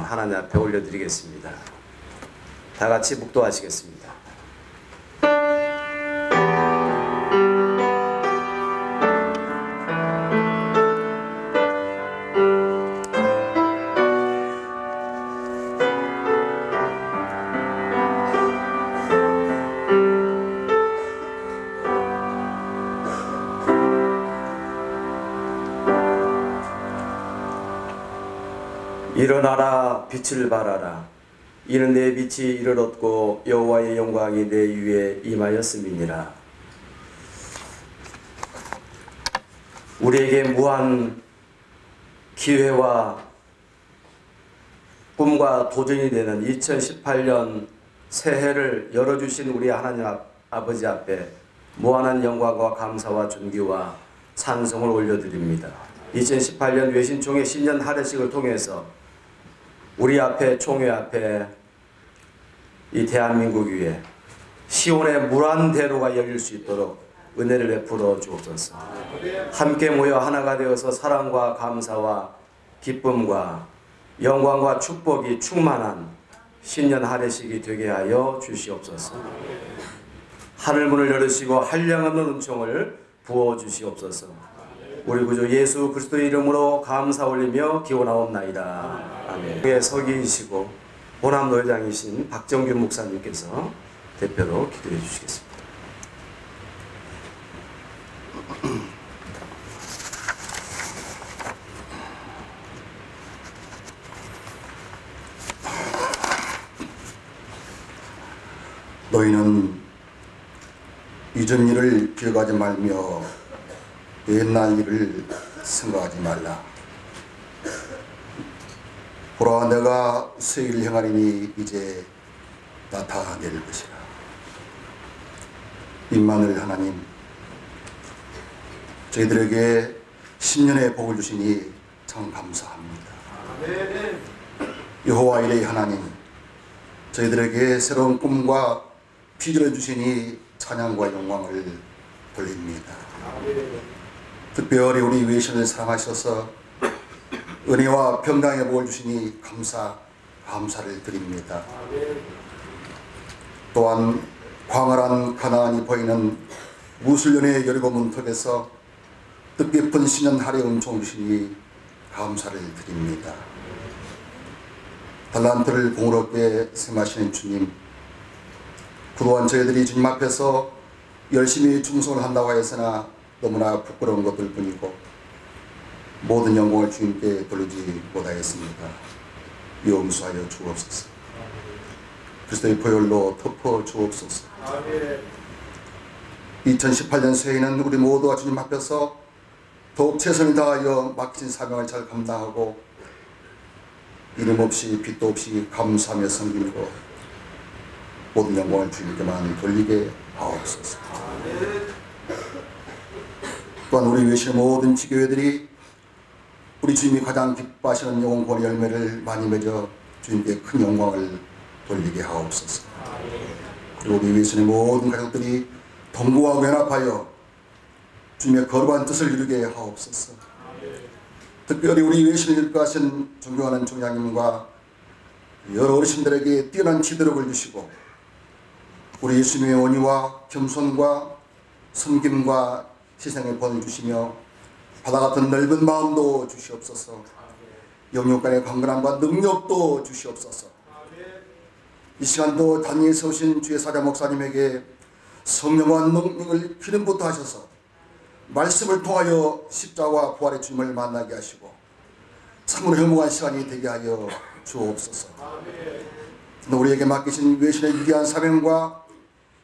하나님 앞에 올려드리겠습니다. 다 같이 묵도하시겠습니다. 일어나라 빛을 발하라. 이는 내 빛이 이를 얻고 여호와의 영광이 내 위에 임하였음이니라. 우리에게 무한 기회와 꿈과 도전이 되는 2018년 새해를 열어주신 우리 하나님 아버지 앞에 무한한 영광과 감사와 존귀와 찬송을 올려드립니다. 2018년 외신총회 신년 할애식을 통해서 우리 앞에 총회 앞에 이 대한민국 위에 시온의 무한 대로가 열릴 수 있도록 은혜를 베풀어 주옵소서. 함께 모여 하나가 되어서 사랑과 감사와 기쁨과 영광과 축복이 충만한 신년 할애식이 되게 하여 주시옵소서. 하늘문을 열으시고 한량없는 은총을 부어 주시옵소서. 우리 구주 예수 그리스도의 이름으로 감사 올리며 기원하옵나이다. 아멘. 위에 서 계시고 호남노회장이신 박정균 목사님께서 대표로 기도해 주시겠습니다. 너희는 이전 일을 기억하지 말며 옛날 일을 생각하지 말라. 보라, 내가 새 일을 행하리니 이제 나타낼 것이라. 임마누엘 하나님, 저희들에게 신년의 복을 주시니 참 감사합니다. 여호와 이레의 하나님, 저희들에게 새로운 꿈과 비전을 주시니 찬양과 영광을 돌립니다. 특별히 우리 외신을 사랑하셔서 은혜와 평강의 복을 주시니 감사를 드립니다. 또한 광활한 가나안이 보이는 무술년의 여리고 문턱에서 뜻깊은 신년 할애 은총을 주시니 감사를 드립니다. 달란트를 공의롭게 생하시는 주님, 그동안 저희들이 주님 앞에서 열심히 충성을 한다고 하였으나 너무나 부끄러운 것들 뿐이고 모든 영광을 주님께 돌리지 못하였습니다. 용서하여 주옵소서. 그리스도의 보혈로 덮어 주옵소서. 2018년 새해에는 우리 모두가 주님 앞에서 더욱 최선을 다하여 맡기신 사명을 잘 감당하고 이름 없이 빛도 없이 감사하며 섬기고 모든 영광을 주님께만 돌리게 하옵소서. 또한 우리 외신 모든 지교회들이 우리 주님이 가장 기뻐하시는 영혼권의 열매를 많이 맺어 주님께 큰 영광을 돌리게 하옵소서. 그리고 우리 외신의 모든 가족들이 동거하고 연합하여 주님의 거룩한 뜻을 이루게 하옵소서. 특별히 우리 외신을 일구하신 존경하는 총장님과 여러 어르신들에게 뛰어난 지도력을 주시고 우리 예수님의 원의와 겸손과 섬김과 희생의 본을 주시며 바다 같은 넓은 마음도 주시옵소서. 영육간의 강건함과 능력도 주시옵소서. 이 시간도 단위에서 오신 주의 사자 목사님에게 성령과 능력을 기름부터 하셔서 말씀을 통하여 십자가와 부활의 주님을 만나게 하시고 참으로 행복한 시간이 되게 하여 주옵소서. 우리에게 맡기신 외신의 위대한 사명과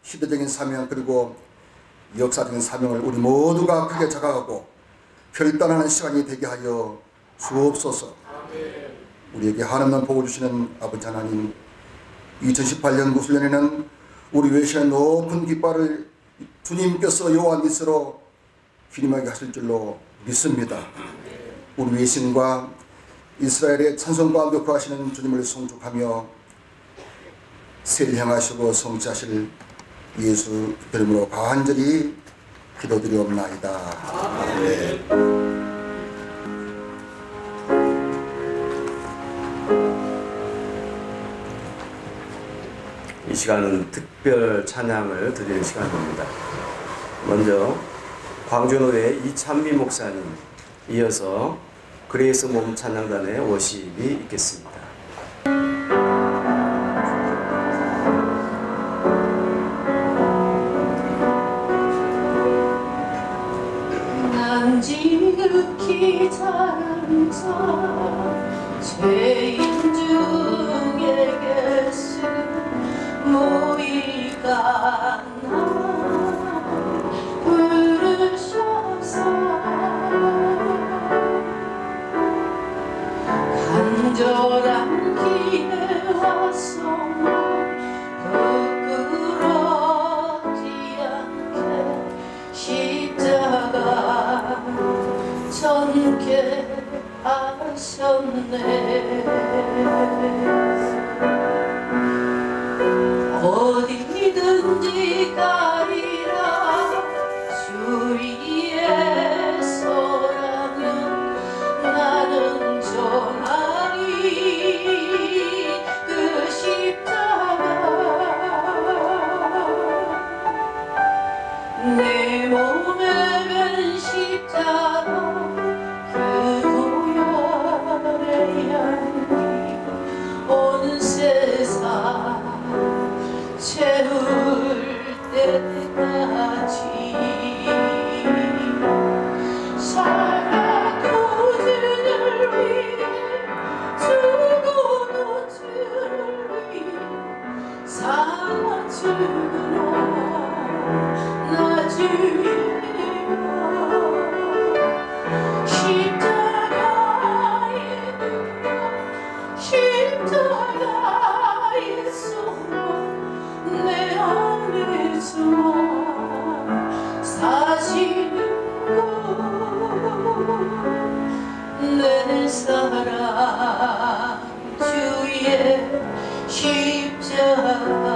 시대적인 사명 그리고 역사적인 사명을 우리 모두가 크게 자각하고 결단하는 시간이 되게 하여 주옵소서. 우리에게 한없는 복을 주시는 아버지 하나님, 2018년 무술년에는 우리 외신의 높은 깃발을 주님께서 여호와 니스로 기림하게 하실 줄로 믿습니다. 우리 외신과 이스라엘의 찬송과 교포하시는 주님을 송축하며 세를 향하시고 성취하실 예수 이름으로 간절히 기도드리옵나이다. 아멘. 이 시간은 특별 찬양을 드리는 시간입니다. 먼저 광주노회 이찬미 목사님, 이어서 그레이스 몸 찬양단의 워십이 있겠습니다. 난 지극히 잘한 자 죄인 중에 계신 모이가 나 부르셔서 간절한 길에 와서만 부끄럽지 않게 십자가 전개 하셨네. 어디든지 가리라 주위에 서라면 나는 전하리 그 십자가. 내 몸에 밴 십자가 그 고열의 향기 온 세상 채울 때까지 살아도 주를 위해 죽어도 주를 위해 살아 죽으나 나 주의 십자가의 능력 십자가의 소망 내 안에 주와 사시는 내 사랑 주의 십자가.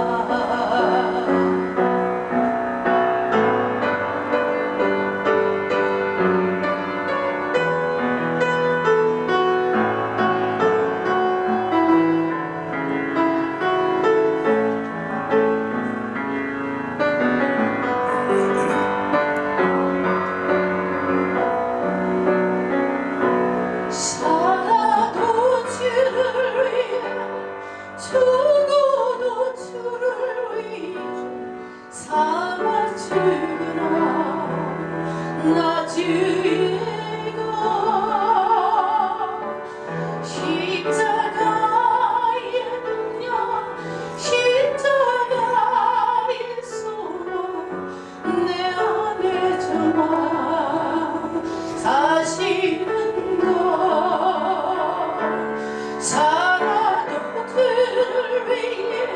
살아도 주를 위해 죽어도 주를 위해 살아 죽으나 나 주의가 십자가의 능력 십자가의 소망 내 안에 저와 사시는 살아도 주를 위해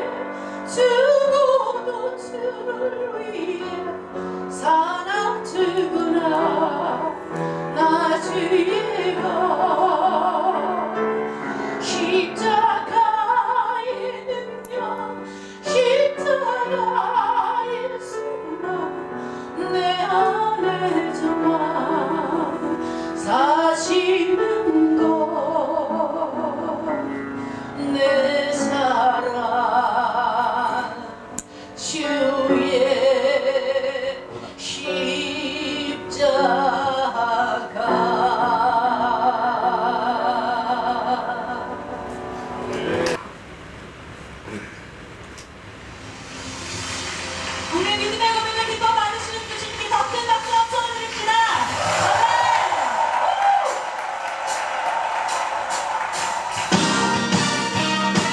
죽어도 주를 위해 살아 죽으나 나 주의가 십자가의 능력 십자가의 소망 내 안에 저와 사시는 것 내 사랑 주의 십자가. 우리 믿음의 고백을 기뻐 받으시는 주님께 더 큰 박수 쳐드립니다. 아멘.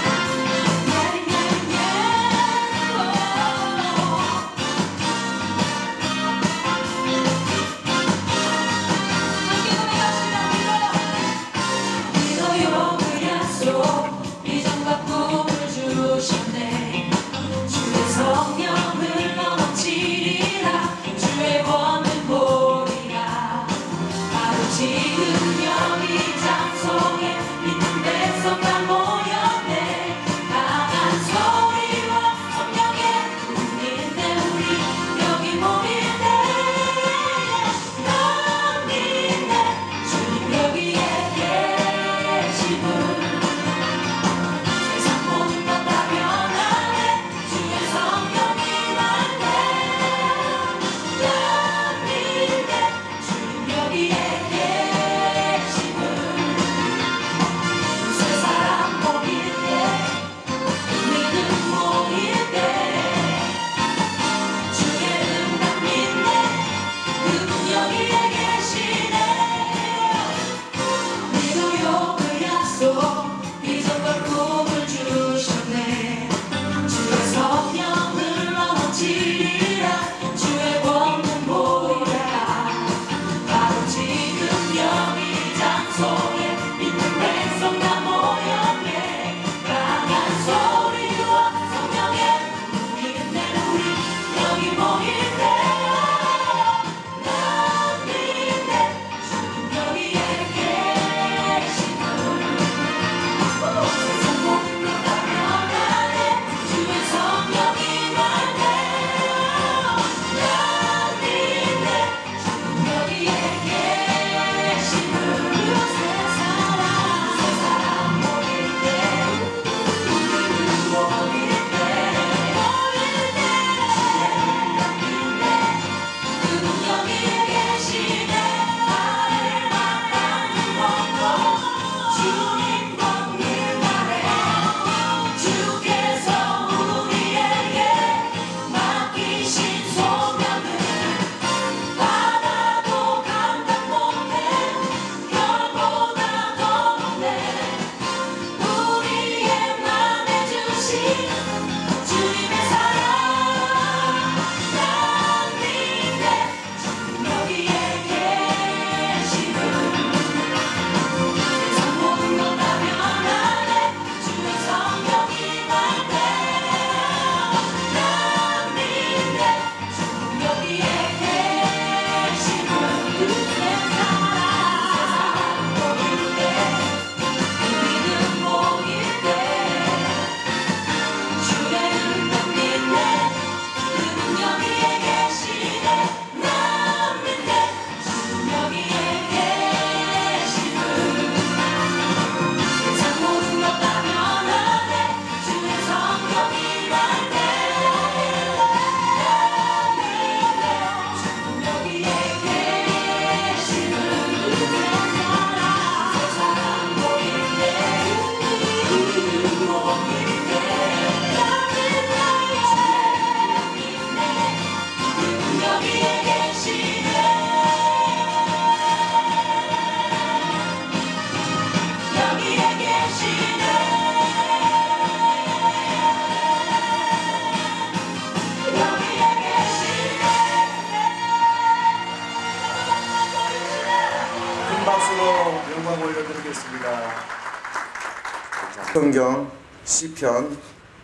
성경 시편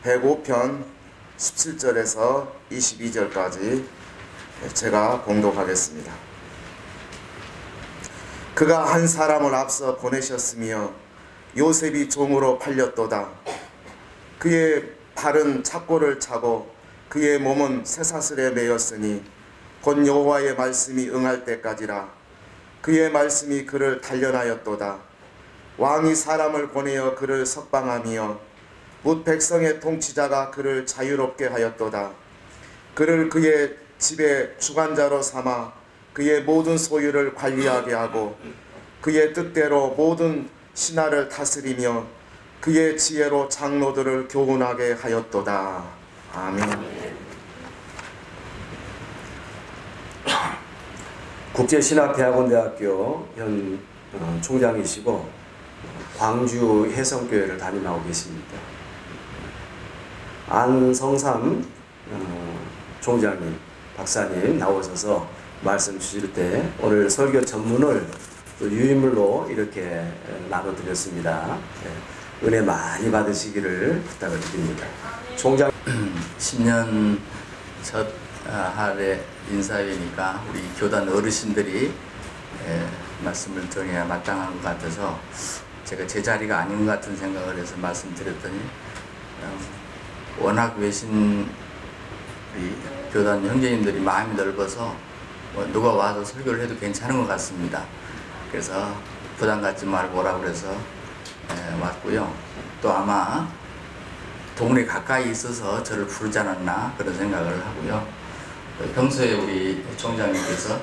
105편 17절에서 22절까지 제가 봉독하겠습니다. 그가 한 사람을 앞서 보내셨으며 요셉이 종으로 팔렸도다. 그의 발은 착고를 차고 그의 몸은 쇠사슬에 매였으니 곧 여호와의 말씀이 응할 때까지라. 그의 말씀이 그를 단련하였도다. 왕이 사람을 보내어 그를 석방하며 뭇 백성의 통치자가 그를 자유롭게 하였도다. 그를 그의 집의 주관자로 삼아 그의 모든 소유를 관리하게 하고 그의 뜻대로 모든 신하를 다스리며 그의 지혜로 장로들을 교훈하게 하였도다. 아멘. 국제신학대학원대학교 현 총장이시고 광주 혜성교회를 담임하고 계십니다. 안성삼 총장님, 박사님 나오셔서 말씀 주실 때 오늘 설교 전문을 또 유인물로 이렇게 나눠드렸습니다. 은혜 많이 받으시기를 부탁을 드립니다. 총장 10년 첫 할애 인사회니까 우리 교단 어르신들이 말씀을 전해야 마땅한 것 같아서 제가 제 자리가 아닌 것 같은 생각을 해서 말씀드렸더니 워낙 외신 우리 교단 형제님들이 마음이 넓어서 누가 와서 설교를 해도 괜찮은 것 같습니다. 그래서 부담 갖지 말고 오라고 그래서 왔고요. 또 아마 동네 가까이 있어서 저를 부르지 않았나 그런 생각을 하고요. 평소에 우리 총장님께서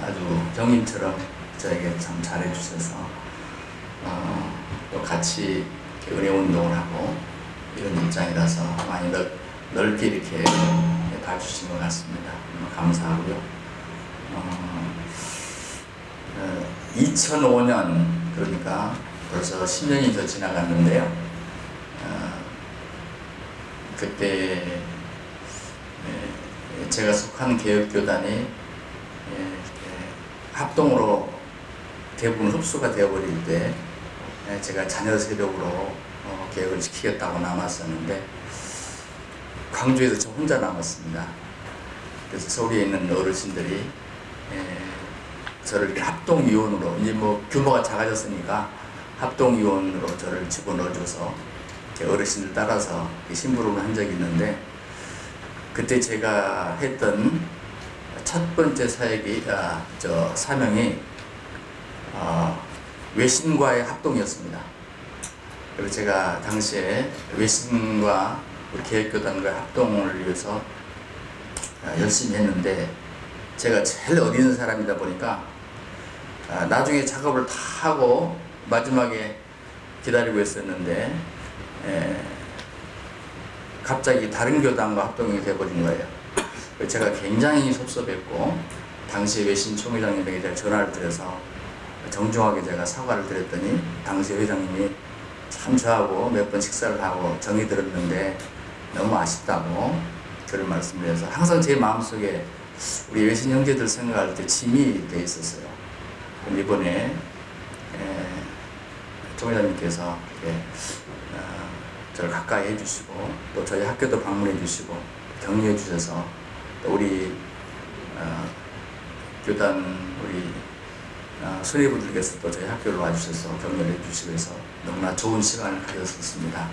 아주 형님처럼 저에게 참 잘해주셔서 또 같이 은혜 운동을 하고 이런 입장이라서 많이 넓게 이렇게 봐주신 것 같습니다. 감사하고요. 2005년 그러니까 벌써 10년이 더 지나갔는데요. 그때 제가 속한 개혁교단이 합동으로 대부분 흡수가 되어버릴 때 제가 자녀 세력으로 개혁을 시키겠다고 남았었는데 광주에서 저 혼자 남았습니다. 그래서 서울에 있는 어르신들이 저를 이렇게 합동위원으로 이제 뭐 규모가 작아졌으니까 합동위원으로 저를 집어넣어줘서 제 어르신들 따라서 심부름을 한 적이 있는데 그때 제가 했던 첫 번째 사명이 외신과의 합동이었습니다. 그리고 제가 당시에 외신과 우리 개혁교단과의 합동을 위해서 열심히 했는데 제가 제일 어린 사람이다 보니까 나중에 작업을 다 하고 마지막에 기다리고 있었는데 갑자기 다른 교단과 합동이 되어버린 거예요. 제가 굉장히 섭섭했고 당시 외신 총회장님에게 제가 전화를 드려서 정중하게 제가 사과를 드렸더니 당시 회장님이 참 저하고 몇 번 식사를 하고 정이 들었는데 너무 아쉽다고 그런 말씀을 해서 항상 제 마음속에 우리 외신 형제들 생각할 때 짐이 돼 있었어요. 이번에 총회장님께서 이렇게 저를 가까이 해주시고 또 저희 학교도 방문해 주시고 격려해 주셔서 또 우리 교단 우리 수뇌부들께서 또 저희 학교를 와주셔서 격려해 주시고 해서 너무나 좋은 시간을 가졌었습니다.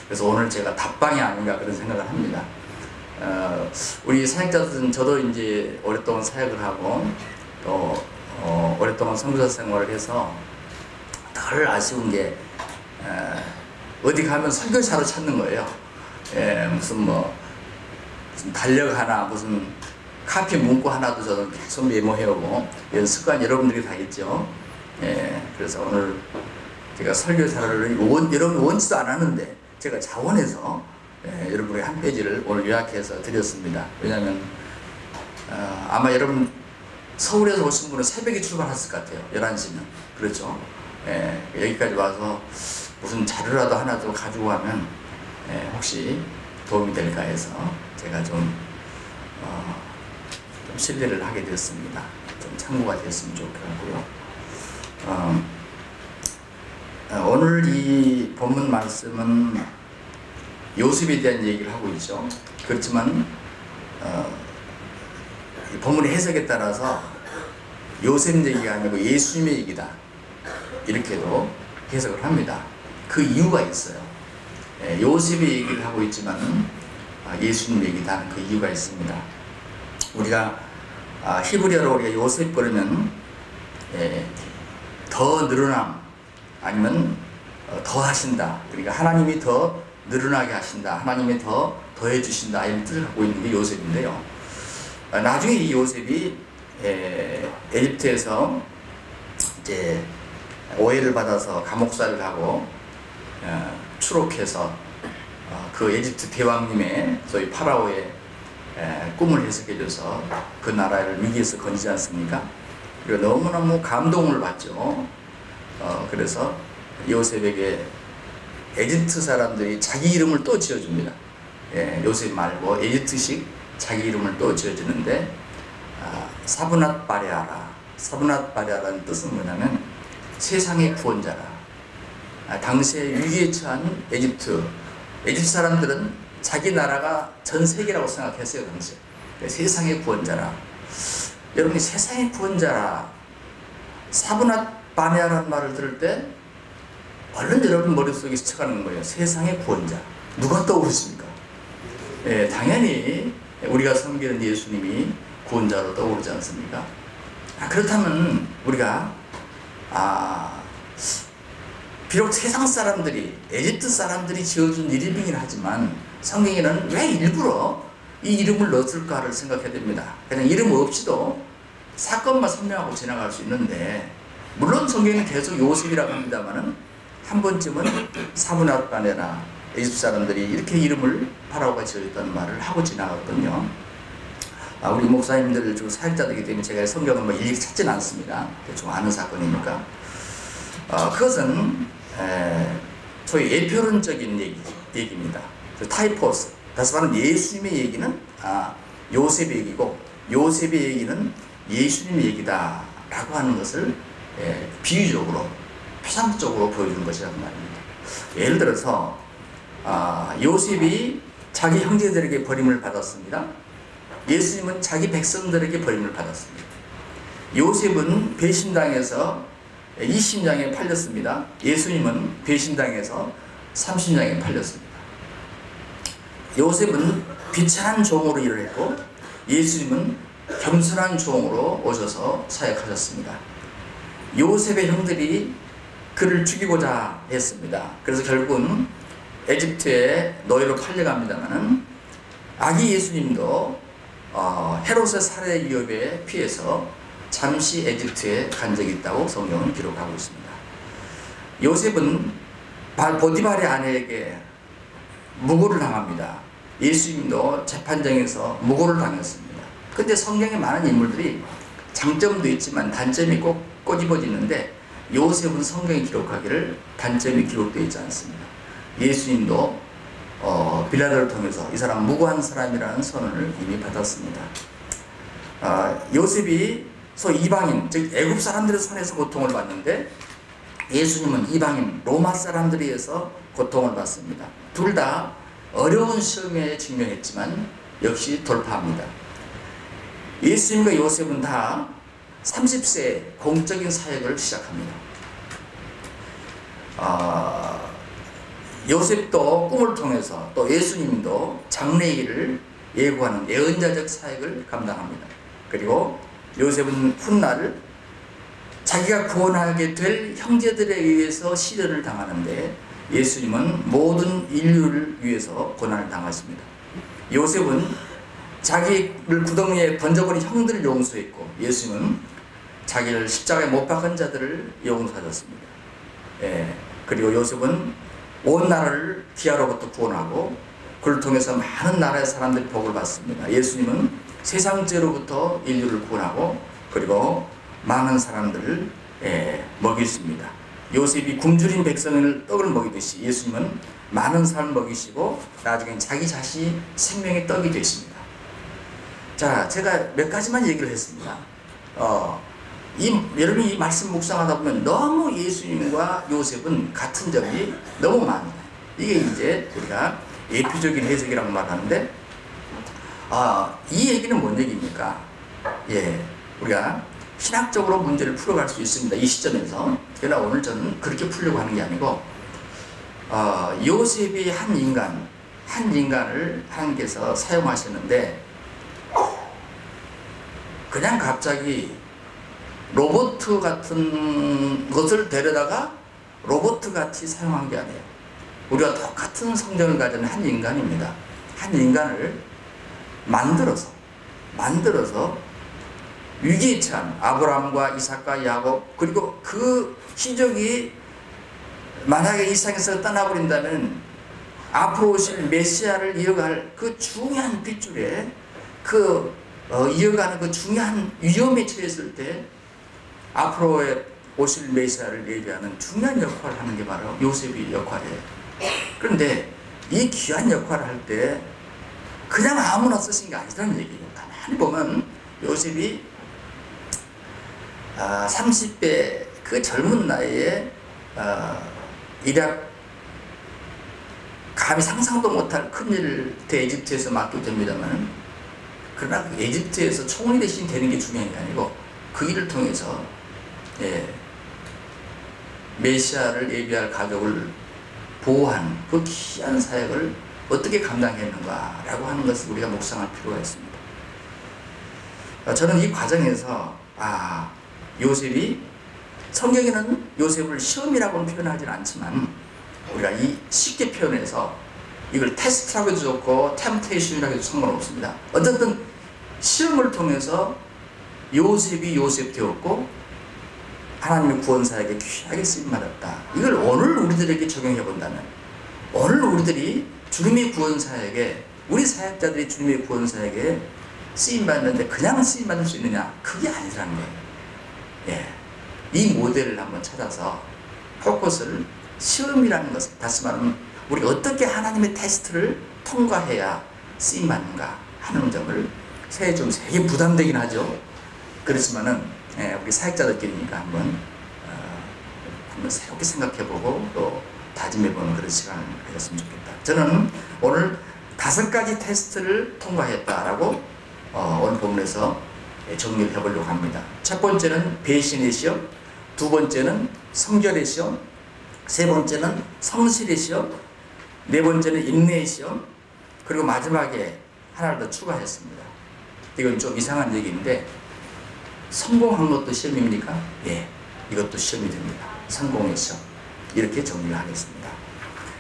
그래서 오늘 제가 답방이 아닌가 그런 생각을 합니다. 우리 사역자들은 저도 이제 오랫동안 사역을 하고 또 오랫동안 선교사 생활을 해서 덜 아쉬운 게 어디 가면 설교사로 찾는 거예요. 무슨 달력 하나 무슨 카피 문구 하나도 저는 계속 메모해오고 이런 습관 여러분들이 다 있죠. 그래서 오늘 제가 설교사를 여러분 원치도 않았는데 제가 자원해서 여러분에게 한 페이지를 오늘 요약해서 드렸습니다. 왜냐하면 아마 여러분 서울에서 오신 분은 새벽에 출발했을 것 같아요. 11시면 그렇죠. 여기까지 와서 무슨 자료라도 하나 더 가지고 가면 혹시 도움이 될까 해서 제가 좀 신뢰를 하게 되었습니다. 좀 참고가 됐으면 좋겠고요. 오늘 이 본문 말씀은 요셉에 대한 얘기를 하고 있죠. 그렇지만 이 본문의 해석에 따라서 요셉 얘기가 아니고 예수님의 얘기다, 이렇게도 해석을 합니다. 그 이유가 있어요. 요셉의 얘기를 하고 있지만 예수님 얘기다, 그 이유가 있습니다. 우리가 히브리어로 우리가 요셉 그러면 더 늘어남, 아니면 더 하신다, 그러니까 하나님이 더 늘어나게 하신다, 하나님이 더 더해 주신다, 이런 뜻을 갖고 있는 게 요셉인데요. 나중에 이 요셉이 에집트에서 이제 오해를 받아서 감옥살이를 하고 추록해서 그 에집트 대왕님의 소위 파라오의 꿈을 해석해줘서 그 나라를 위기에서 건지지 않습니까? 그리고 너무너무 감동을 받죠. 그래서 요셉에게 에집트 사람들이 자기 이름을 또 지어줍니다. 요셉 말고 에집트식 자기 이름을 또 지어주는데 사브낫 바레아라. 사브낫 바레아라는 뜻은 뭐냐면 세상의 구원자라. 당시에 위기에 처한 에집트 사람들은 자기 나라가 전 세계라고 생각했어요. 당시에. 세상의 구원자라. 여러분이 세상의 구원자라, 사브낫 바레아라는 말을 들을 때 얼른 여러분 머릿속에 스쳐가는 거예요. 세상의 구원자. 누가 떠오르십니까? 당연히 우리가 섬기는 예수님이 구원자로 떠오르지 않습니까? 그렇다면 우리가 비록 세상 사람들이, 에집트 사람들이 지어준 이름이긴 하지만 성경에는 왜 일부러 이 이름을 넣었을까를 생각해야 됩니다. 그냥 이름 없이도 사건만 설명하고 지나갈 수 있는데, 물론 성경에는 계속 요셉이라고 합니다만은 한 번쯤은 사브낫 바레아라, 에집트 사람들이 이렇게 이름을 파라오가 지어줬다는 말을 하고 지나갔거든요. 우리 목사님들 좀 사역자들이기 때문에 제가 성경을 뭐 일일이 찾지는 않습니다. 대충 아는 사건이니까. 그것은 소위 예표론적인 얘기입니다. 타이포스. 다시 말하면 예수님의 얘기는 요셉의 얘기고, 요셉의 얘기는 예수님의 얘기다 라고 하는 것을 비유적으로, 표상적으로 보여주는 것이란 말입니다. 예를 들어서 요셉이 자기 형제들에게 버림을 받았습니다. 예수님은 자기 백성들에게 버림을 받았습니다. 요셉은 배신당해서 20냥에 팔렸습니다. 예수님은 배신당해서 30냥에 팔렸습니다. 요셉은 비천한 종으로 일을 했고, 예수님은 겸손한 종으로 오셔서 사역하셨습니다. 요셉의 형들이 그를 죽이고자 했습니다. 그래서 결국은 에집트에 노예로 팔려갑니다만은 아기 예수님도 헤롯의 살해 위협에 피해서 잠시 에집트에 간 적이 있다고 성경은 기록하고 있습니다. 요셉은 보디발의 아내에게 무고를 당합니다. 예수님도 재판장에서 무고를 당했습니다. 근데 성경에 많은 인물들이 장점도 있지만 단점이 꼭 꼬집어지는데, 요셉은 성경이 기록하기를 단점이 기록되어 있지 않습니다. 예수님도 빌라도를 통해서 이 사람 무고한 사람이라는 선언을 이미 받았습니다. 요셉이 소위 이방인, 즉 애굽 사람들의 손에서 고통을 받는데, 예수님은 이방인 로마 사람들에 의해서 고통을 받습니다. 둘 다 어려운 시험에 직면했지만 역시 돌파합니다. 예수님과 요셉은 다 30세에 공적인 사역을 시작합니다. 요셉도 꿈을 통해서, 또 예수님도 장래일을 예고하는 예언자적 사역을 감당합니다. 그리고 요셉은 훗날 자기가 구원하게 될 형제들에 의해서 시련을 당하는데, 예수님은 모든 인류를 위해서 고난을 당하십니다. 요셉은 자기를 구덩이에 던져버린 형들을 용서했고, 예수님은 자기를 십자가에 못 박은 자들을 용서하셨습니다. 그리고 요셉은 온 나라를 기아로부터 구원하고, 그를 통해서 많은 나라의 사람들이 복을 받습니다. 예수님은 세상 죄로부터 인류를 구원하고, 그리고 많은 사람들을 먹이십니다. 요셉이 굶주린 백성을 떡을 먹이듯이 예수님은 많은 사람을 먹이시고, 나중에 자기 자신이 생명의 떡이 되십니다. 자, 제가 몇 가지만 얘기를 했습니다. 여러분이 이 말씀 묵상하다 보면 너무 예수님과 요셉은 같은 점이 너무 많아요. 이게 이제 우리가 예표적인 해석이라고 말하는데, 이 얘기는 뭔 얘기입니까? 우리가 신학적으로 문제를 풀어갈 수 있습니다. 이 시점에서. 그러나 오늘 저는 그렇게 풀려고 하는 게 아니고, 요셉이 한 인간을 하나님께서 사용하셨는데, 그냥 갑자기 로봇 같은 것을 데려다가 로봇 같이 사용한 게 아니에요. 우리가 똑같은 성정을 가진 한 인간입니다. 한 인간을 만들어서 위기에 처한 아브라함과 이삭과 야곱, 그리고 그 희족이 만약에 이 세상에서 떠나버린다면 앞으로 오실 메시아를 이어갈 그 중요한 빗줄에 이어가는 그 중요한 위험에 처했을 때 앞으로 오실 메시아를 예비하는 중요한 역할을 하는 게 바로 요셉의 역할이에요. 그런데 이 귀한 역할을 할 때 그냥 아무나 쓰신 게 아니라는 얘기예요. 가만히 보면 요셉이 30대 그 젊은 나이에 감히 상상도 못할 큰일을 대에집트에서 맡게 됩니다만, 그러나 그 에집트에서 총리 대신 되는 게 중요한 게 아니고 그 일을 통해서 메시아를 예비할 가족을 보호하는 그 귀한 사역을 어떻게 감당했는가라고 하는 것을 우리가 묵상할 필요가 있습니다. 저는 이 과정에서 요셉이, 성경에는 요셉을 시험이라고는 표현하지는 않지만 우리가 이 쉽게 표현해서 이걸 테스트라고 해도 좋고 템테이션이라고 해도 상관없습니다. 어쨌든 시험을 통해서 요셉이 요셉 되었고 하나님의 구원사에게 귀하게 쓰임받았다. 이걸 오늘 우리들에게 적용해 본다면, 오늘 우리들이 주님의 구원사에게, 우리 사역자들이 주님의 구원사에게 쓰임받는데 그냥 쓰임받을 수 있느냐? 그게 아니라는 거예요. 이 모델을 한번 찾아서 포커스를 시험이라는 것을, 다시 말하면 우리가 어떻게 하나님의 테스트를 통과해야 쓰임받는가 하는 점을 좀 되게 부담되긴 하죠. 그렇지만은 우리 사역자들끼리니까 한번 새롭게 생각해보고 또 다짐해보는 그런 시간을 가졌으면 좋겠다. 저는 오늘 5가지 테스트를 통과했다라고 오늘 본문에서 정리를 해보려고 합니다. 첫 번째는 배신의 시험, 두 번째는 성결의 시험, 세 번째는 성실의 시험, 네 번째는 인내의 시험, 그리고 마지막에 하나를 더 추가했습니다. 이건 좀 이상한 얘기인데, 성공한 것도 시험입니까? 이것도 시험이 됩니다. 성공의 시험. 이렇게 정리를 하겠습니다.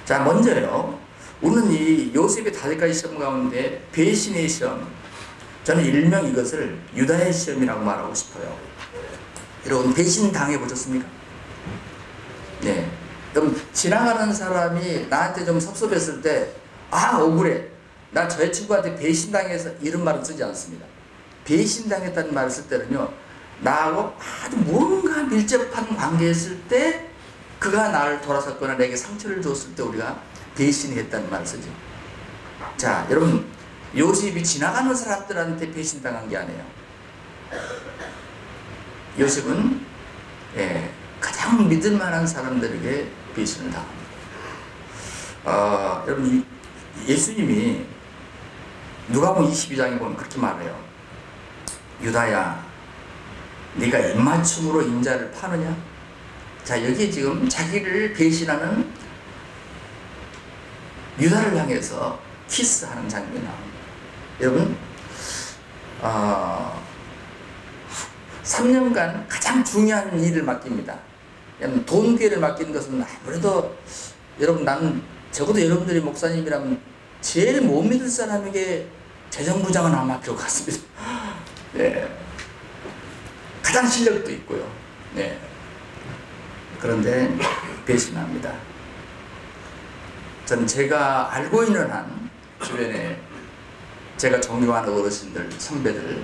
자, 먼저요, 우리는 이 요셉의 5가지 시험 가운데 배신의 시험, 저는 일명 이것을 유다의 시험이라고 말하고 싶어요. 여러분, 배신 당해보셨습니까? 그럼 지나가는 사람이 나한테 좀 섭섭했을 때, 억울해, 나 저 친구한테 배신당해서, 이런 말은 쓰지 않습니다. 배신당했다는 말을 쓸 때는요, 나하고 아주 뭔가 밀접한 관계였을 때 그가 나를 돌아섰거나 내게 상처를 줬을 때 우리가 배신했다는 말을 쓰죠. 자, 여러분, 요셉이 지나가는 사람들한테 배신당한 게 아니에요. 요셉은 가장 믿을 만한 사람들에게 배신을 당합니다. 여러분, 예수님이 누가복음 22장에 보면 그렇게 말해요. 유다야, 네가 입맞춤으로 인자를 파느냐? 자, 여기 지금 자기를 배신하는 유다를 향해서 키스하는 장면이 나옵니다. 여러분, 3년간 가장 중요한 일을 맡깁니다. 돈계를 맡기는 것은 아무래도, 여러분, 나는 적어도 여러분들이 목사님이라면 제일 못 믿을 사람에게 재정부장은 안 맡길 것 같습니다. 가장 실력도 있고요. 그런데 배신합니다. 저는 제가 알고 있는 한 주변에 제가 존경하는 어르신들, 선배들,